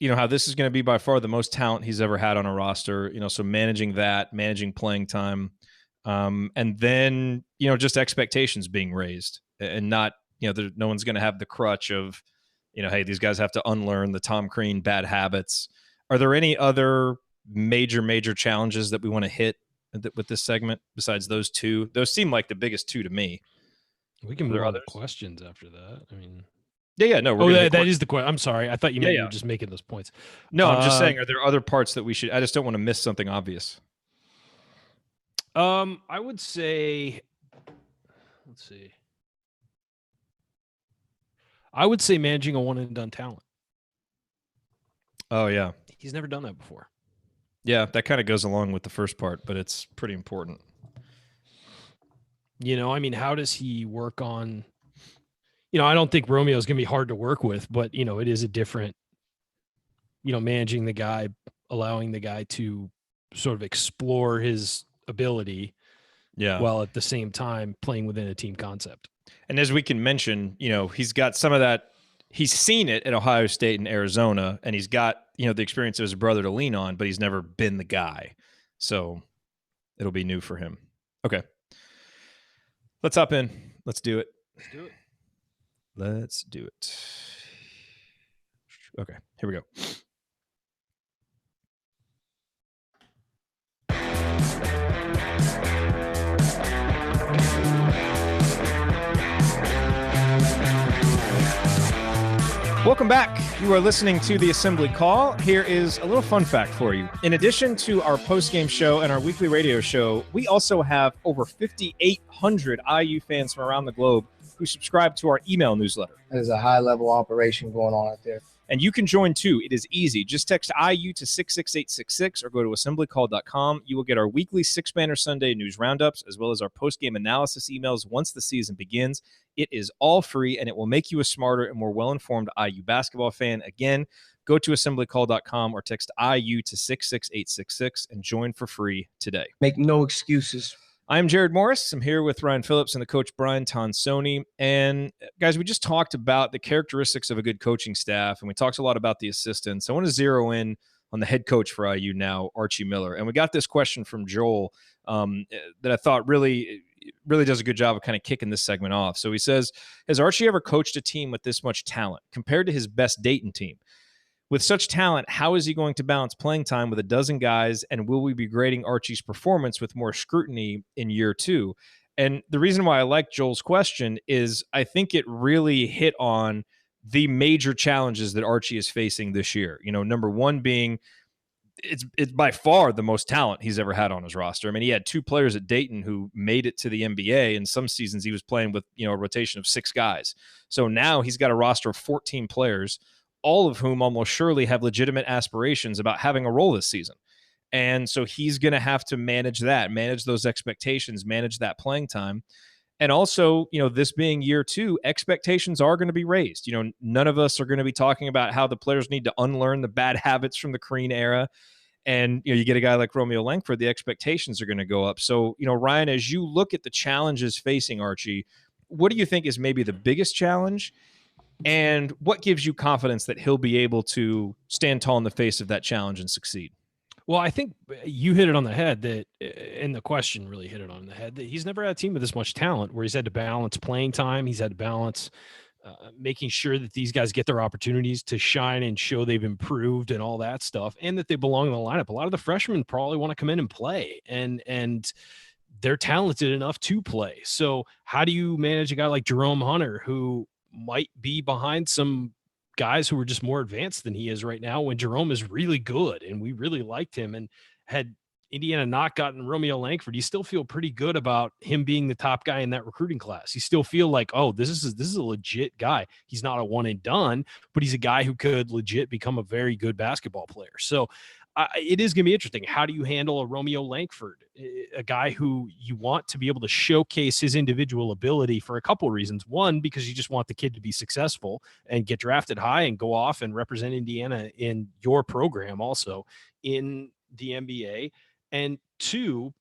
how this is going to be by far the most talent he's ever had on a roster. So managing playing time, and then just expectations being raised. And not, no one's going to have the crutch of, hey, these guys have to unlearn the Tom Crean bad habits. Are there any other major challenges that we want to hit with this segment besides those two? Those seem like the biggest two to me. We can move on to questions after that. I mean, yeah, no. That is the question. I'm sorry. I thought you meant you were just making those points. No, I'm just saying, are there other parts that we should? I just don't want to miss something obvious. I would say, let's see. I would say managing a one and done talent. Oh yeah, he's never done that before. Yeah, that kind of goes along with the first part, but it's pretty important. I mean, how does he work on? I don't think Romeo is going to be hard to work with, but it is a different. Managing the guy, allowing the guy to sort of explore his ability, while at the same time playing within a team concept. And as we can mention, he's got some of that. He's seen it at Ohio State and Arizona, and he's got, the experience of his brother to lean on, but he's never been the guy. So it'll be new for him. Okay. Let's hop in. Let's do it. Let's do it. Okay, here we go. Welcome back. You are listening to the Assembly Call. Here is a little fun fact for you. In addition to our post-game show and our weekly radio show, we also have over 5,800 IU fans from around the globe who subscribe to our email newsletter. There's a high-level operation going on out there. And you can join too. It is easy. Just text IU to 66866 or go to assemblycall.com. You will get our weekly Six Banner Sunday news roundups as well as our post-game analysis emails once the season begins. It is all free, and it will make you a smarter and more well-informed IU basketball fan. Again, go to assemblycall.com or text IU to 66866 and join for free today. Make no excuses. I'm Jerod Morris. I'm here with Ryan Phillips and the Coach Brian Tonsoni. And guys, we just talked about the characteristics of a good coaching staff, and we talked a lot about the assistants. I want to zero in on the head coach for IU now, Archie Miller. And we got this question from Joel that I thought really does a good job of kind of kicking this segment off. So he says, has Archie ever coached a team with this much talent compared to his best Dayton team? With such talent, how is he going to balance playing time with a dozen guys, and will we be grading Archie's performance with more scrutiny in year two? And the reason why I like Joel's question is I think it really hit on the major challenges that Archie is facing this year. Number one being it's by far the most talent he's ever had on his roster. I mean, he had two players at Dayton who made it to the NBA. In some seasons, he was playing with, a rotation of 6 guys. So now he's got a roster of 14 players, all of whom almost surely have legitimate aspirations about having a role this season. And so he's going to have to manage those expectations, manage that playing time. And also, this being year two, expectations are going to be raised. None of us are going to be talking about how the players need to unlearn the bad habits from the Crean era. And, you get a guy like Romeo Langford, the expectations are going to go up. So, Ryan, as you look at the challenges facing Archie, what do you think is maybe the biggest challenge? And what gives you confidence that he'll be able to stand tall in the face of that challenge and succeed? Well, I think you hit it on the head and the question really hit it on the head, that he's never had a team with this much talent where he's had to balance playing time. He's had to balance making sure that these guys get their opportunities to shine and show they've improved and all that stuff, and that they belong in the lineup. A lot of the freshmen probably want to come in and play, and they're talented enough to play. So how do you manage a guy like Jerome Hunter, who might be behind some guys who are just more advanced than he is right now, when Jerome is really good and we really liked him? And had Indiana not gotten Romeo Langford, you still feel pretty good about him being the top guy in that recruiting class. You still feel like, oh, this is a legit guy. He's not a one and done, but he's a guy who could legit become a very good basketball player. So it is going to be interesting. How do you handle a Romeo Langford, a guy who you want to be able to showcase his individual ability for a couple of reasons? One, because you just want the kid to be successful and get drafted high and go off and represent Indiana in your program also in the NBA. And two,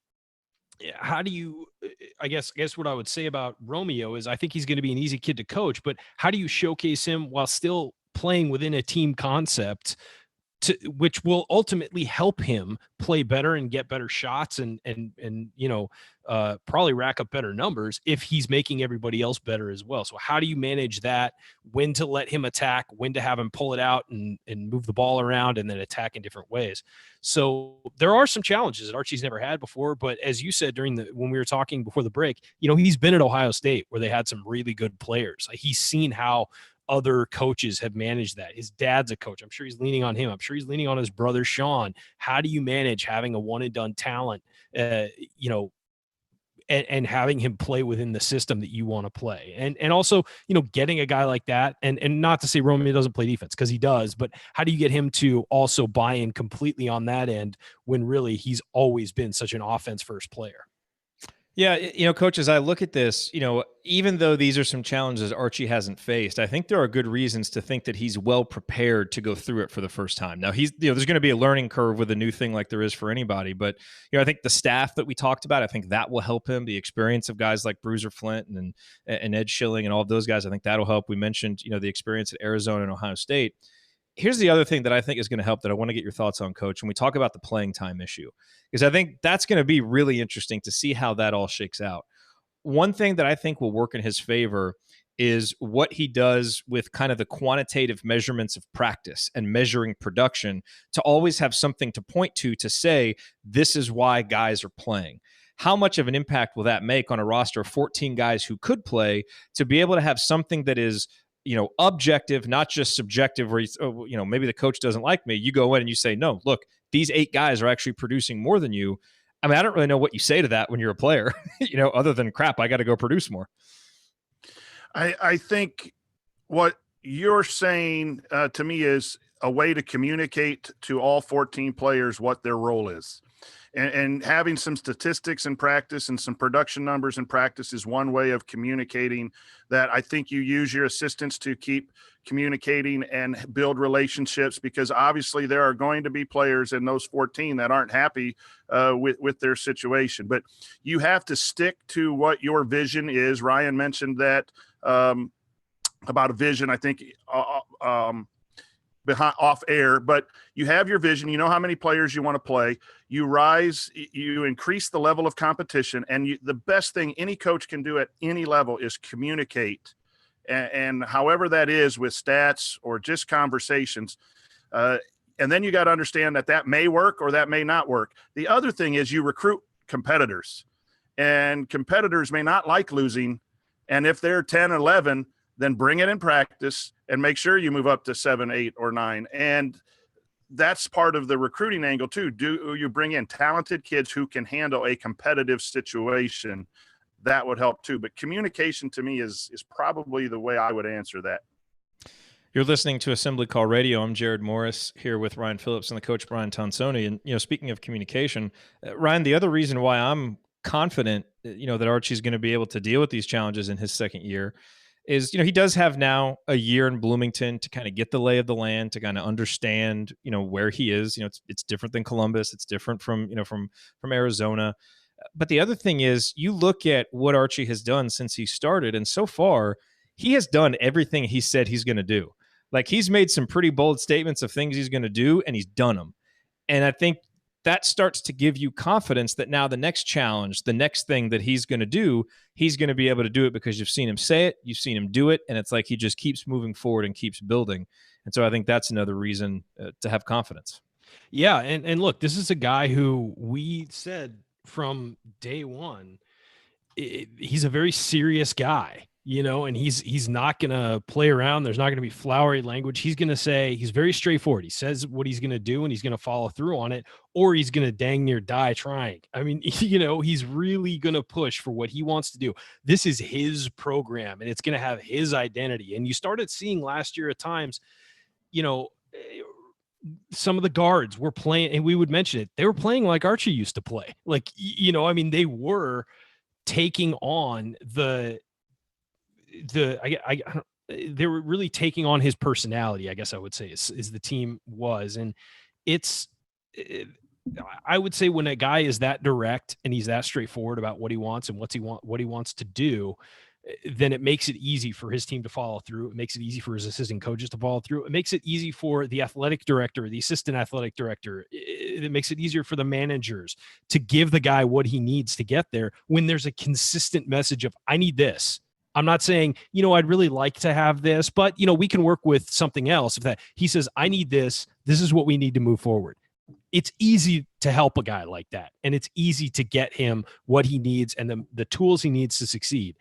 how do you, I guess what I would say about Romeo is I think he's going to be an easy kid to coach, but how do you showcase him while still playing within a team concept which will ultimately help him play better and get better shots and probably rack up better numbers if he's making everybody else better as well. So how do you manage that? When to let him attack, when to have him pull it out and move the ball around and then attack in different ways. So there are some challenges that Archie's never had before, but as you said when we were talking before the break, he's been at Ohio State where they had some really good players. Like, he's seen how other coaches have managed that. His dad's a coach. I'm sure he's leaning on him. I'm sure he's leaning on his brother, Sean. How do you manage having a one and done talent, and having him play within the system that you want to play? And also, getting a guy like that, and not to say Romeo doesn't play defense, because he does, but how do you get him to also buy in completely on that end when really he's always been such an offense first player? Yeah, Coach, as I look at this, even though these are some challenges Archie hasn't faced, I think there are good reasons to think that he's well prepared to go through it for the first time. Now, there's going to be a learning curve with a new thing like there is for anybody, but I think the staff that we talked about, I think that will help him. The experience of guys like Bruiser Flint and Ed Schilling and all of those guys, I think that'll help. We mentioned, the experience at Arizona and Ohio State. Here's the other thing that I think is going to help that I want to get your thoughts on, Coach, when we talk about the playing time issue, because I think that's going to be really interesting to see how that all shakes out. One thing that I think will work in his favor is what he does with kind of the quantitative measurements of practice and measuring production, to always have something to point to say, this is why guys are playing. How much of an impact will that make on a roster of 14 guys who could play, to be able to have something that is objective, not just subjective, where maybe the coach doesn't like me. You go in and you say, no, look, these 8 guys are actually producing more than you. I mean, I don't really know what you say to that when you're a player, other than crap, I got to go produce more. I think what you're saying to me is a way to communicate to all 14 players what their role is. And having some statistics in practice and some production numbers in practice is one way of communicating that. I think you use your assistants to keep communicating and build relationships, because obviously there are going to be players in those 14 that aren't happy with their situation. But you have to stick to what your vision is. Ryan mentioned that about a vision, I think, behind off air, but you have your vision, how how many players you want to play, you increase the level of competition. And the best thing any coach can do at any level is communicate. And however that is, with stats or just conversations. And then you got to understand that may work or that may not work. The other thing is you recruit competitors, and competitors may not like losing. And if they're 10, 11, then bring it in practice and make sure you move up to 7, 8, or 9. And that's part of the recruiting angle too. Do you bring in talented kids who can handle a competitive situation? That would help too. But communication to me is probably the way I would answer that. You're listening to Assembly Call Radio. I'm Jerod Morris here with Ryan Phillips and the Coach Brian Tonsoni. And, speaking of communication, Ryan, the other reason why I'm confident, that Archie's going to be able to deal with these challenges in his second year is, he does have now a year in Bloomington to kind of get the lay of the land, to kind of understand, where he is. It's different than Columbus. It's different from Arizona. But the other thing is, you look at what Archie has done since he started, and so far he has done everything he said he's going to do. Like, he's made some pretty bold statements of things he's going to do, and he's done them. And I think that starts to give you confidence that now the next challenge, the next thing that he's going to do, he's going to be able to do it, because you've seen him say it, you've seen him do it, and it's like he just keeps moving forward and keeps building. And so I think that's another reason to have confidence. Yeah, and look, this is a guy who we said from day one, he's a very serious guy. And he's not going to play around. There's not going to be flowery language. He's going to say, he's very straightforward. He says what he's going to do, and he's going to follow through on it, or he's going to dang near die trying. I mean, he's really going to push for what he wants to do. This is his program, and it's going to have his identity. And you started seeing last year at times, some of the guards were playing, and we would mention it, they were playing like Archie used to play. Like, they were taking on they were really taking on his personality, I guess I would say, is the team was. And I would say when a guy is that direct and he's that straightforward about what he wants and what he wants to do, then it makes it easy for his team to follow through. It makes it easy for his assistant coaches to follow through. It makes it easy for the athletic director, the assistant athletic director. It makes it easier for the managers to give the guy what he needs to get there when there's a consistent message of, I need this. I'm not saying, I'd really like to have this, but, we can work with something else. If that he says, I need this, this is what we need to move forward. It's easy to help a guy like that. And it's easy to get him what he needs and the tools he needs to succeed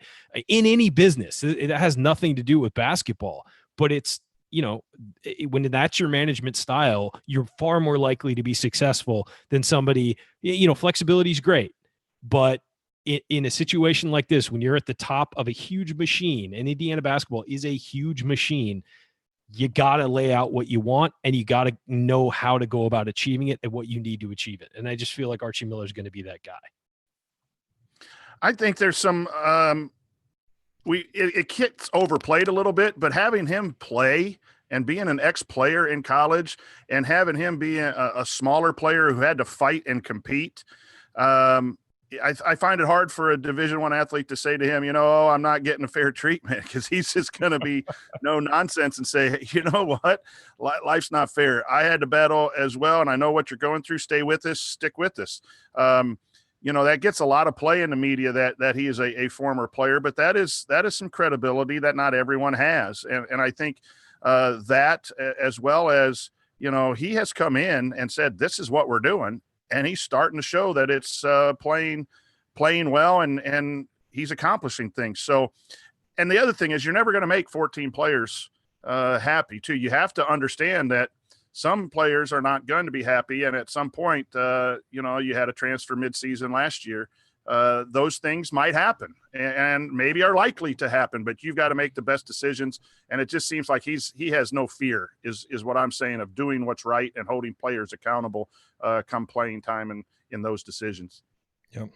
in any business. It has nothing to do with basketball, but it's, when that's your management style, you're far more likely to be successful than somebody, flexibility is great, but in a situation like this, when you're at the top of a huge machine, and Indiana basketball is a huge machine, you got to lay out what you want and you got to know how to go about achieving it and what you need to achieve it. And I just feel like Archie Miller is going to be that guy. I think there's some, it gets overplayed a little bit, but having him play and being an ex-player in college and having him be a smaller player who had to fight and compete, I find it hard for a Division I athlete to say to him, I'm not getting a fair treatment, because he's just going to be no nonsense and say, hey, you know what, life's not fair. I had to battle as well, and I know what you're going through. Stay with us, stick with us. That gets a lot of play in the media that he is a former player, but that is some credibility that not everyone has. And I think that, as well as, he has come in and said, this is what we're doing. And he's starting to show that it's playing well, and he's accomplishing things. So, and the other thing is, you're never going to make 14 players happy too. You have to understand that some players are not going to be happy. And at some point, you had a transfer midseason last year. Those things might happen and maybe are likely to happen, but you've got to make the best decisions. And it just seems like he has no fear is what I'm saying, of doing what's right and holding players accountable come playing time in those decisions. Yep.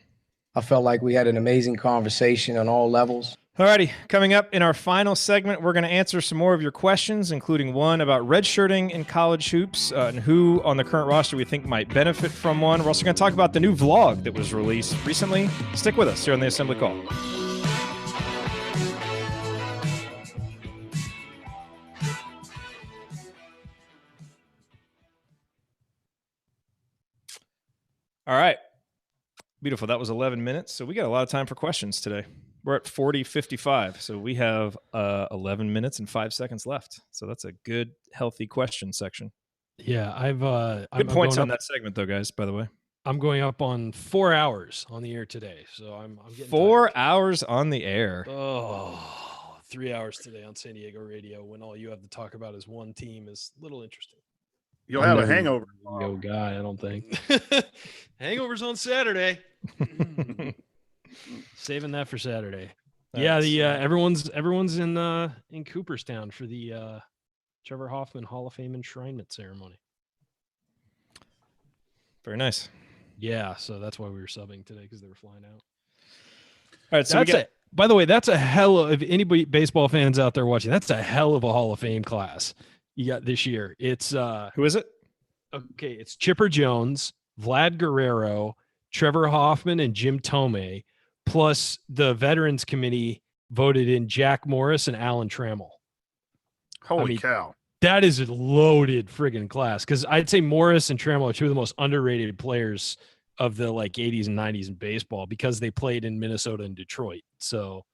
I felt like we had an amazing conversation on all levels. Alrighty, coming up in our final segment, we're going to answer some more of your questions, including one about redshirting in college hoops and who on the current roster we think might benefit from one. We're also going to talk about the new vlog that was released recently. Stick with us here on the Assembly Call. All right. Beautiful. That was 11 minutes. So we got a lot of time for questions today. We're at 40:55. So we have 11 minutes and 5 seconds left. So that's a good, healthy question section. Yeah, good points on that segment, though, guys, by the way. I'm going up on 4 hours on the air today. So I'm getting 4 tired. hours on the air. Oh, 3 hours today on San Diego radio, when all you have to talk about is one team, is a little interesting. You'll have a hangover. Yo, guy, I don't think. Hangovers on Saturday. Saving that for Saturday. That's, everyone's in Cooperstown for the Trevor Hoffman Hall of Fame enshrinement ceremony. Very nice. Yeah, so that's why we were subbing today, because they were flying out. All right, so by the way, that's a hell of, if anybody baseball fans out there watching, that's a hell of a Hall of Fame class you got this year. It's who is it? Okay, it's Chipper Jones, Vlad Guerrero, Trevor Hoffman, and Jim Tomei, plus the Veterans Committee voted in Jack Morris and Alan Trammell. Holy cow. That is a loaded friggin' class, because I'd say Morris and Trammell are two of the most underrated players of the 80s and 90s in baseball, because they played in Minnesota and Detroit. So,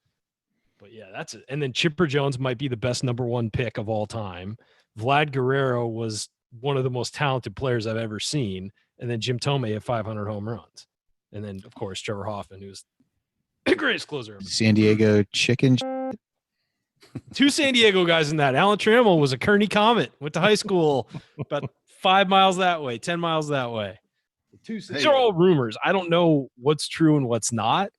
but yeah, that's it. And then Chipper Jones might be the best number one pick of all time. Vlad Guerrero was one of the most talented players I've ever seen. And then Jim Tomei had 500 home runs. And then, of course, Trevor Hoffman, who's the greatest closer ever. San Diego chicken. Two San Diego guys in that. Alan Trammell was a Kearney Comet. Went to high school about 5 miles that way, 10 miles that way. These are all rumors. I don't know what's true and what's not.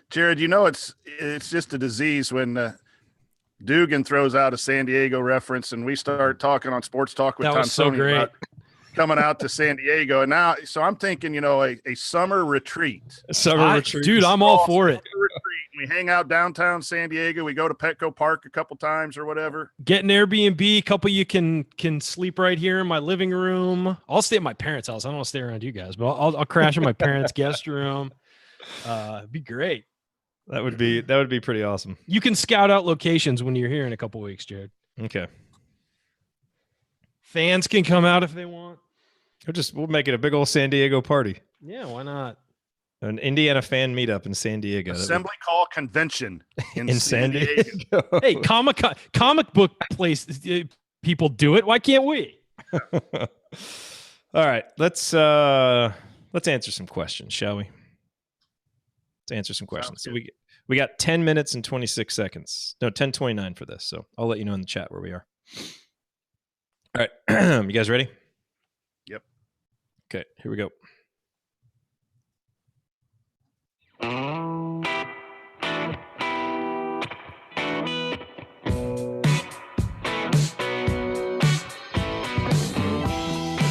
Jerod, it's just a disease when Dugan throws out a San Diego reference and we start talking on Sports Talk with Tonsoni about coming out to San Diego. And now, so I'm thinking, a summer retreat. Retreat. Dude, I'm all for it. We hang out downtown San Diego. We go to Petco Park a couple times or whatever. Get an Airbnb. A couple you can sleep right here in my living room. I'll stay at my parents' house. I don't want to stay around you guys, but I'll crash in my parents' guest room. It'd be great. That would be pretty awesome. You can scout out locations when you're here in a couple weeks, Jerod. Okay. Fans can come out if they want. We'll make it a big old San Diego party. Yeah, why not? An Indiana fan meetup in San Diego. Assembly call convention in San Diego. Hey, comic book place people do it. Why can't we? All right, let's answer some questions, shall we? Let's answer some questions. So we got 10 minutes and 26 seconds. No, 10:29 for this. So I'll let you know in the chat where we are. All right, you guys ready? Yep. Okay, here we go.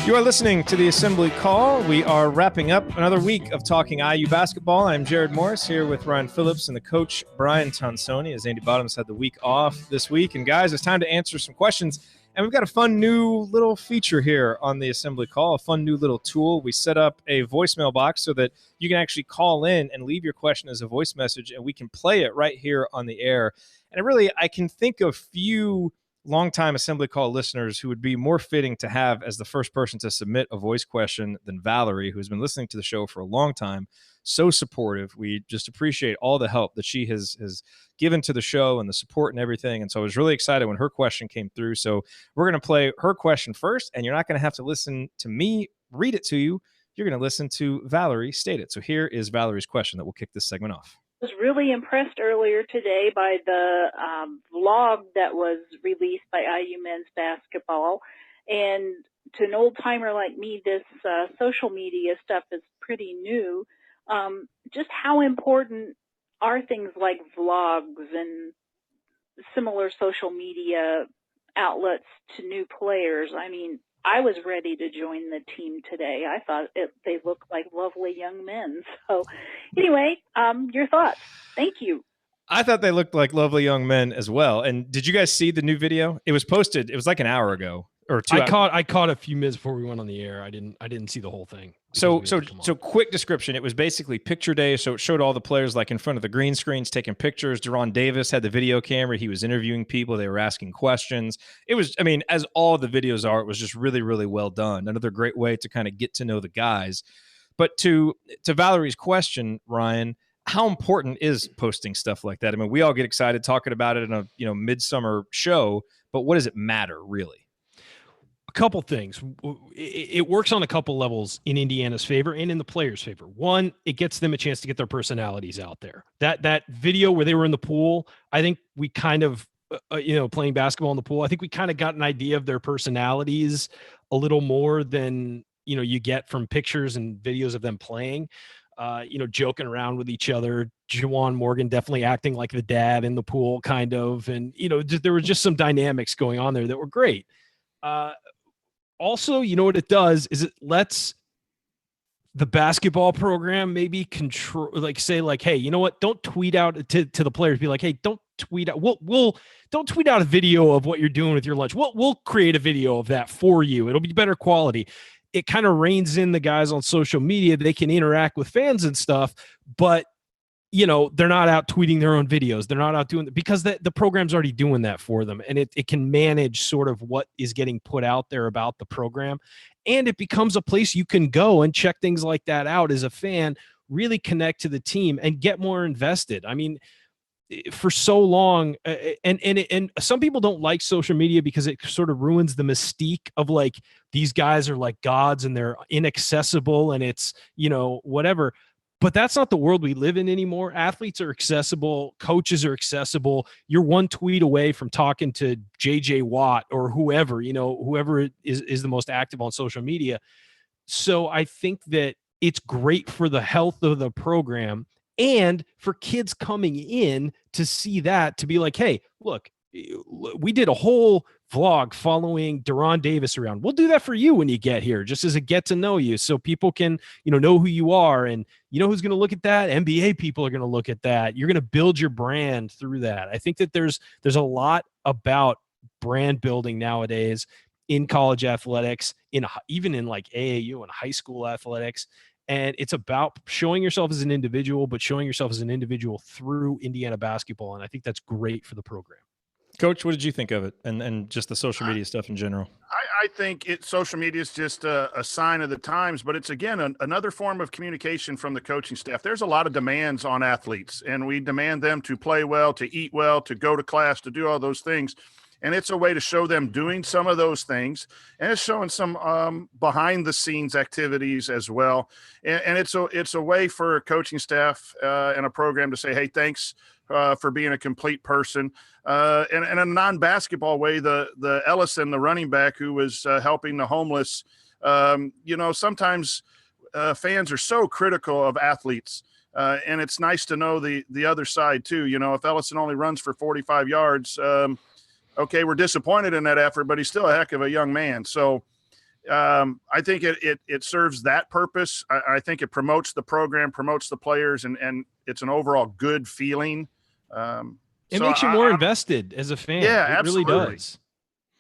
You are listening to the Assembly Call. We are wrapping up another week of talking IU basketball. I'm Jerod Morris here with Ryan Phillips and the coach Brian Tonsoni, as Andy Bottoms had the week off this week. And guys, it's time to answer some questions. And we've got a fun new little feature here on the Assembly Call, a fun new little tool. We set up a voicemail box so that you can actually call in and leave your question as a voice message, and we can play it right here on the air. And I can think of few longtime Assembly Call listeners who would be more fitting to have as the first person to submit a voice question than Valerie, who's been listening to the show for a long time. So supportive. We just appreciate all the help that she has given to the show and the support and everything. And so I was really excited when her question came through. So we're going to play her question first, and you're not going to have to listen to me read it to you. You're going to listen to Valerie state it. So here is Valerie's question that will kick this segment off. I was really impressed earlier today by the vlog that was released by IU men's basketball. And to an old timer like me, this social media stuff is pretty new. Just how important are things like vlogs and similar social media outlets to new players? I mean, I was ready to join the team today. I thought they looked like lovely young men. So anyway, your thoughts. Thank you. I thought they looked like lovely young men as well. And did you guys see the new video? It was posted. It was like an hour ago or 2 hours. I caught a few minutes before we went on the air. I didn't see the whole thing. So quick description. It was basically picture day. So it showed all the players like in front of the green screens taking pictures. Jerod Davis had the video camera. He was interviewing people. They were asking questions. It was, I mean, as all the videos are, it was just really, really well done. Another great way to kind of get to know the guys. But to Valerie's question, Ryan, how important is posting stuff like that? I mean, we all get excited talking about it in a midsummer show, but what does it matter really? A couple things. It works on a couple levels in Indiana's favor and in the players' favor. One, it gets them a chance to get their personalities out there. That video where they were in the pool, I think we kind of, playing basketball in the pool, I think we kind of got an idea of their personalities a little more than, you get from pictures and videos of them playing, joking around with each other. Juwan Morgan definitely acting like the dad in the pool, kind of. And, there were just some dynamics going on there that were great. Also, what it does is it lets the basketball program maybe control, say, hey, you know what? Don't tweet out to the players. Be like, hey, don't tweet out. We'll don't tweet out a video of what you're doing with your lunch. We'll create a video of that for you. It'll be better quality. It kind of reins in the guys on social media. They can interact with fans and stuff, but they're not out tweeting their own videos. They're not out doing that because the program's already doing that for them. And it can manage sort of what is getting put out there about the program. And it becomes a place you can go and check things like that out as a fan, really connect to the team and get more invested. I mean, for so long, and some people don't like social media because it sort of ruins the mystique of these guys are like gods and they're inaccessible and it's, whatever. But that's not the world we live in anymore. Athletes are accessible. Coaches are accessible. You're one tweet away from talking to JJ Watt or whoever, whoever is the most active on social media. So I think that it's great for the health of the program and for kids coming in to see that, to be like, hey, look, we did a whole vlog following Jerod Davis around. We'll do that for you when you get here, just as a get to know you, so people can, know who you are. And who's going to look at that? NBA people are going to look at that. You're going to build your brand through that. I think that there's a lot about brand building nowadays in college athletics, even in AAU and high school athletics. And it's about showing yourself as an individual, but showing yourself as an individual through Indiana basketball. And I think that's great for the program. Coach, what did you think of it, and just the social media stuff in general? I think social media is just a sign of the times, but it's, again, another form of communication from the coaching staff. There's a lot of demands on athletes, and we demand them to play well, to eat well, to go to class, to do all those things. And it's a way to show them doing some of those things, and it's showing some behind the scenes activities as well. And it's a way for a coaching staff and a program to say, hey, thanks for being a complete person. And in a non-basketball way, the Ellison, the running back who was helping the homeless, sometimes fans are so critical of athletes. And it's nice to know the other side too. If Ellison only runs for 45 yards, okay, we're disappointed in that effort, but he's still a heck of a young man. So I think it serves that purpose. I think it promotes the program, promotes the players, and it's an overall good feeling. It makes you more invested as a fan. Yeah, it absolutely. Really does.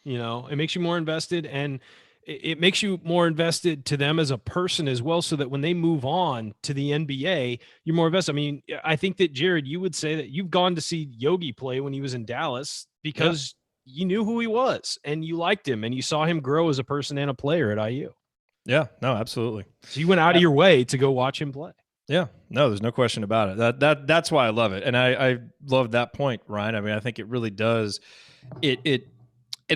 It makes you more invested, and it makes you more invested to them as a person as well, so that when they move on to the NBA, you're more invested. I mean, I think that, Jerod, you would say that you've gone to see Yogi play when he was in Dallas because you knew who he was and you liked him and you saw him grow as a person and a player at IU. Yeah, no, absolutely. So you went out of your way to go watch him play. Yeah, no, there's no question about it. That's why I love it. And I love that point, Ryan. I mean, I think it really does. It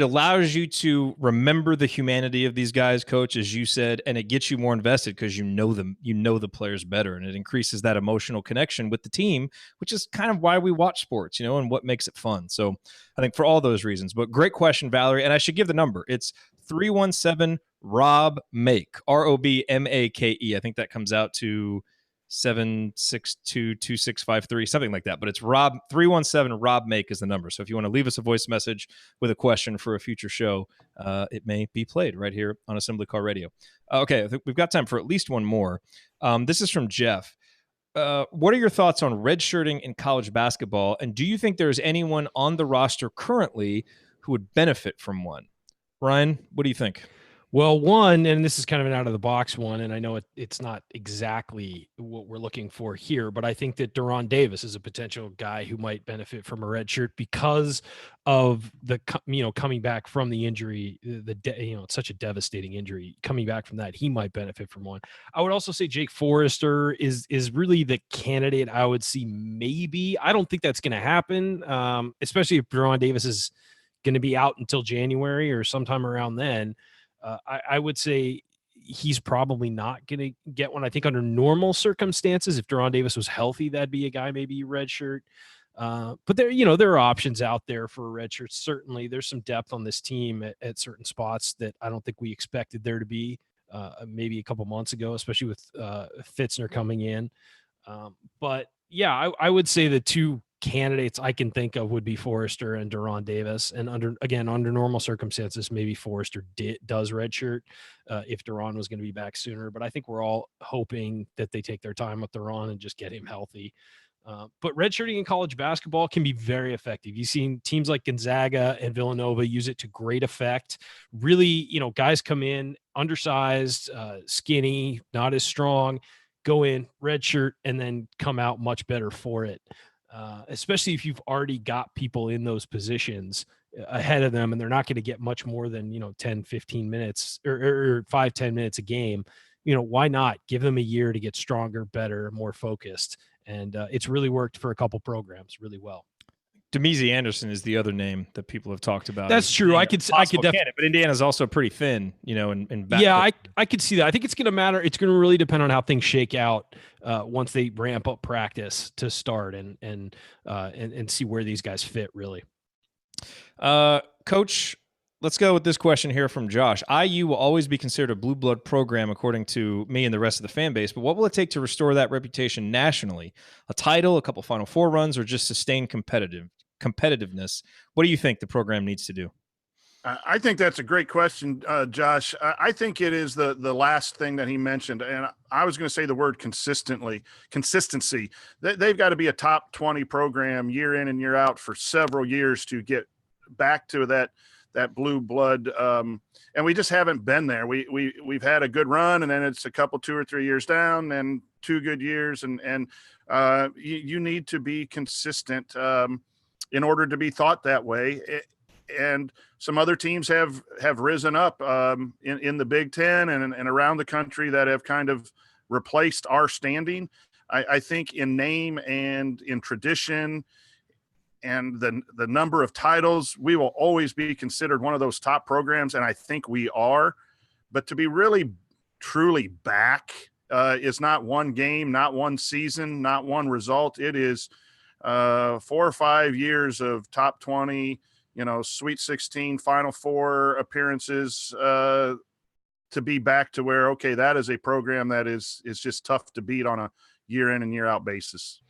allows you to remember the humanity of these guys, Coach, as you said, and it gets you more invested because you know them, the players better, and it increases that emotional connection with the team, which is kind of why we watch sports, and what makes it fun. So I think for all those reasons. But great question, Valerie, and I should give the number. It's 317-ROB-MAKE, ROBMAKE. I think that comes out to 762-2653, something like that. But it's Rob, 317-ROB-MAKE is the number. So if you want to leave us a voice message with a question for a future show, it may be played right here on Assembly Call Radio. Okay, I think we've got time for at least one more. This is from Jeff. What are your thoughts on redshirting in college basketball? And do you think there's anyone on the roster currently who would benefit from one? Ryan, what do you think? Well, one, and this is kind of an out-of-the-box one, and I know it's not exactly what we're looking for here, but I think that Deron Davis is a potential guy who might benefit from a red shirt because of the coming back from the injury. It's such a devastating injury. Coming back from that, he might benefit from one. I would also say Jake Forrester is really the candidate I would see. Maybe I don't think that's going to happen, especially if Deron Davis is going to be out until January or sometime around then. I would say he's probably not going to get one. I think under normal circumstances, if Deron Davis was healthy, that'd be a guy maybe redshirt. But there are options out there for a redshirt. Certainly, there's some depth on this team at certain spots that I don't think we expected there to be maybe a couple months ago, especially with Fitzner coming in. But yeah, I would say the two candidates I can think of would be Forrester and Deron Davis. And under normal circumstances, maybe Forrester does redshirt if Deron was going to be back sooner. But I think we're all hoping that they take their time with Deron and just get him healthy. But redshirting in college basketball can be very effective. You've seen teams like Gonzaga and Villanova use it to great effect. Really, guys come in undersized, skinny, not as strong, go in redshirt, and then come out much better for it. Especially if you've already got people in those positions ahead of them and they're not going to get much more than, 10, 15 minutes or 5-10 minutes a game. Why not give them a year to get stronger, better, more focused? And it's really worked for a couple programs really well. Demezy Anderson is the other name that people have talked about. That's true. I could definitely, but Indiana's also pretty thin, in yeah, I could see that. I think it's going to matter. It's going to really depend on how things shake out once they ramp up practice to start and see where these guys fit really. Coach, let's go with this question here from Josh. IU will always be considered a blue blood program, according to me and the rest of the fan base. But what will it take to restore that reputation nationally? A title, a couple Final Four runs, or just sustained competitiveness? What do you think the program needs to do? I think that's a great question, Josh. I think it is the last thing that he mentioned, and I was going to say the word consistency. They've got to be a top 20 program year in and year out for several years to get back to that that blue blood. And we just haven't been there. We've had a good run, and then it's a couple, 2 or 3 years down, and 2 good years. And you need to be consistent in order to be thought that way. And some other teams have risen up in the Big Ten and around the country that have kind of replaced our standing. I think in name and in tradition and the number of titles, we will always be considered one of those top programs, and I think we are. But to be really, truly back is not one game, not one season, not one result. It is 4 or 5 years of top 20, Sweet 16, Final Four appearances to be back to where, okay, that is a program that is just tough to beat on a year in and year out basis.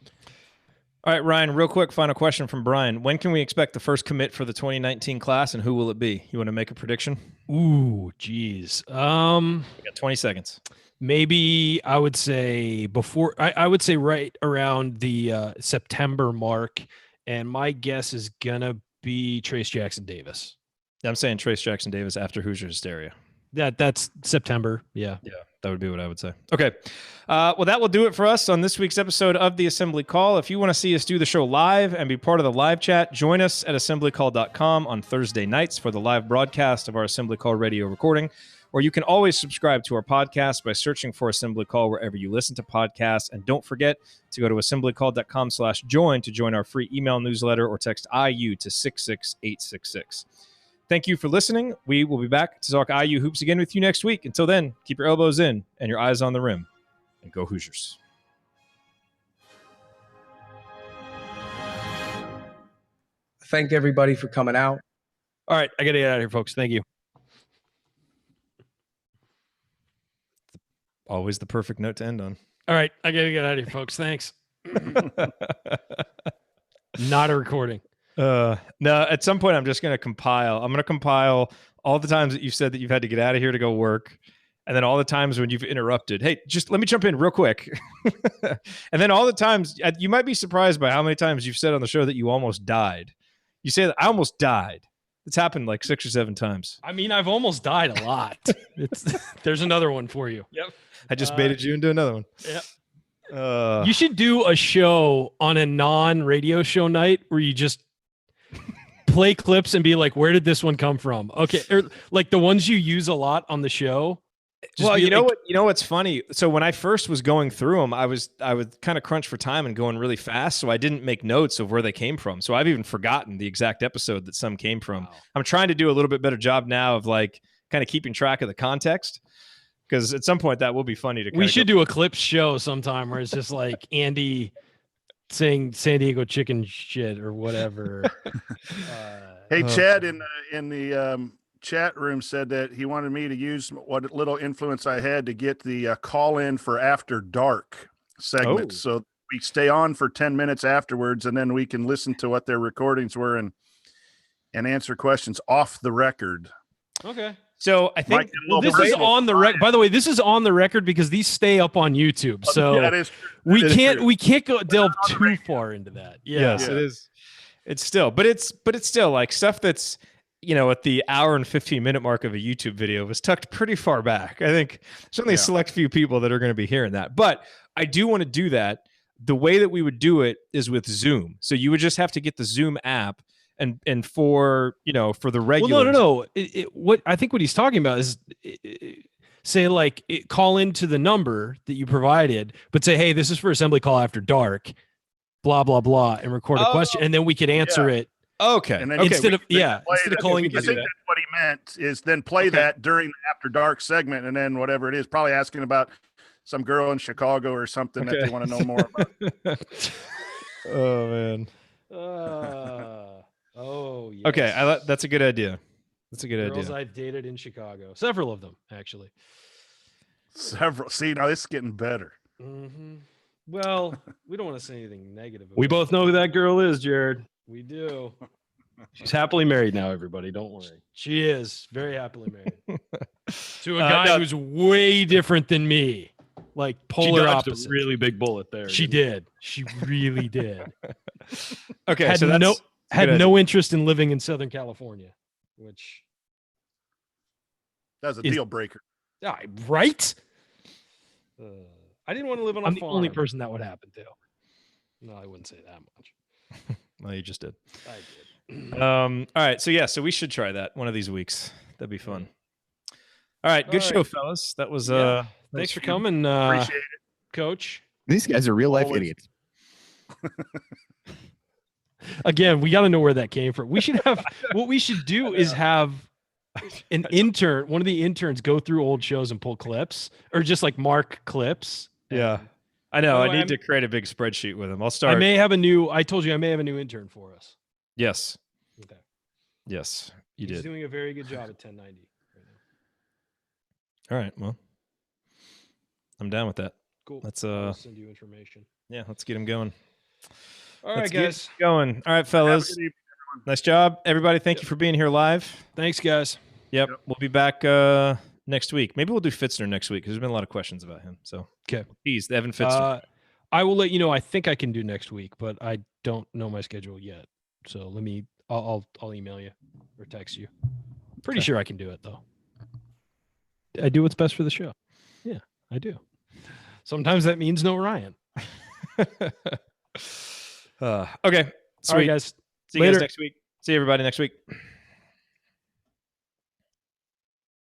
All right, Ryan, real quick, final question from Brian. When can we expect the first commit for the 2019 class, and who will it be? You want to make a prediction? Ooh, geez. We got 20 seconds. Maybe I would say I would say right around the September mark, and my guess is going to be Trace Jackson Davis. I'm saying Trace Jackson Davis after Hoosier Hysteria. That's September. Yeah. That would be what I would say. Okay. Well, that will do it for us on this week's episode of the Assembly Call. If you want to see us do the show live and be part of the live chat, join us at assemblycall.com on Thursday nights for the live broadcast of our Assembly Call radio recording. Or you can always subscribe to our podcast by searching for Assembly Call wherever you listen to podcasts. And don't forget to go to assemblycall.com/join to join our free email newsletter or text IU to 66866. Thank you for listening. We will be back to talk IU hoops again with you next week. Until then, keep your elbows in and your eyes on the rim. And go Hoosiers. Thank everybody for coming out. All right. I got to get out of here, folks. Thank you. Always the perfect note to end on. All right. I got to get out of here, folks. Thanks. Not a recording. No, at some point I'm just going to compile. I'm going to compile all the times that you've said that you've had to get out of here to go work. And then all the times when you've interrupted. Hey, just let me jump in real quick. And then all the times, you might be surprised by how many times you've said on the show that you almost died. You say that I almost died. It's happened like 6 or 7 times. I mean, I've almost died a lot. There's another one for you. Yep. I just baited you into another one. Yep. You should do a show on a non-radio show night where you just play clips and be like, where did this one come from? Okay. Or like the ones you use a lot on the show. Well, you know what's funny? So when I first was going through them, I would kind of crunch for time and going really fast. So I didn't make notes of where they came from. So I've even forgotten the exact episode that some came from. Wow. I'm trying to do a little bit better job now of like kind of keeping track of the context. Because at some point that will be funny to. We should do a clips show sometime where it's just like Andy saying San Diego chicken shit or whatever. Hey, Chad in the chat room said that he wanted me to use what little influence I had to get the call in for After Dark segment. So we stay on for 10 minutes afterwards, and then we can listen to what their recordings were and answer questions off the record. Okay. So I think this is on the record. By the way, this is on the record because these stay up on YouTube. So that is true. We can't go delve too far into that. Yes, it is. It's still, but it's still like stuff that's, at the hour and 15-minute mark of a YouTube video was tucked pretty far back. I think certainly a select few people that are going to be hearing that. But I do want to do that. The way that we would do it is with Zoom. So you would just have to get the Zoom app and for the regular. Well, no. What I think what he's talking about is say like call into the number that you provided, but say, hey, this is for Assembly Call After Dark, blah, blah, blah, and record a question. And then we could answer it. Okay. And then instead of calling, I think that's what he meant is then play that during the After Dark segment, and then whatever it is, probably asking about some girl in Chicago or something that they want to know more about. Oh man. Yes. Okay, that's a good idea. That's a good Girls idea. I've dated in Chicago, several of them actually. Several. See, now this is getting better. Mm-hmm. Well, we don't want to say anything negative. We both know who that girl is, Jerod. We do. She's happily married now, everybody. Don't worry. She is very happily married to a guy who's way different than me. Like polar opposite. A really big bullet there. She did. She really did. Okay. Had no interest in living in Southern California. which That's a deal breaker. Right? I didn't want to live on a I'm farm. the only person that would happen to. No, I wouldn't say that much. Well, you just did. I did. All right. So we should try that one of these weeks. That'd be fun. All right. Good show, fellas. That was thanks for coming. Appreciate it. Coach. These guys are real life Always. idiots. Again, we got to know where that came from. We should have what we should do is have an intern, one of the interns, go through old shows and pull clips, or just like mark clips. Yeah, I know. Oh, I need to create a big spreadsheet with him. I'll start. I told you I may have a new intern for us. Yes. Okay. Yes, you He's did. doing a very good job at 1090 right All right. Well, I'm down with that. Cool. Let's I'll send you information. Yeah, let's get him going. All Let's right, get guys. going. All right, fellas. Have a good evening, Nice job, everybody. Thank you for being here live. Thanks, guys. Yep. We'll be back next week. Maybe we'll do Fitzner next week because there's been a lot of questions about him. So, okay. Please, Evan Fitzner. I will let you know. I think I can do next week, but I don't know my schedule yet. So I'll email you or text you. Pretty sure I can do it though. I do what's best for the show. Yeah, I do. Sometimes that means no Ryan. Okay. Sweet. All right, guys. See you guys next week. See everybody next week.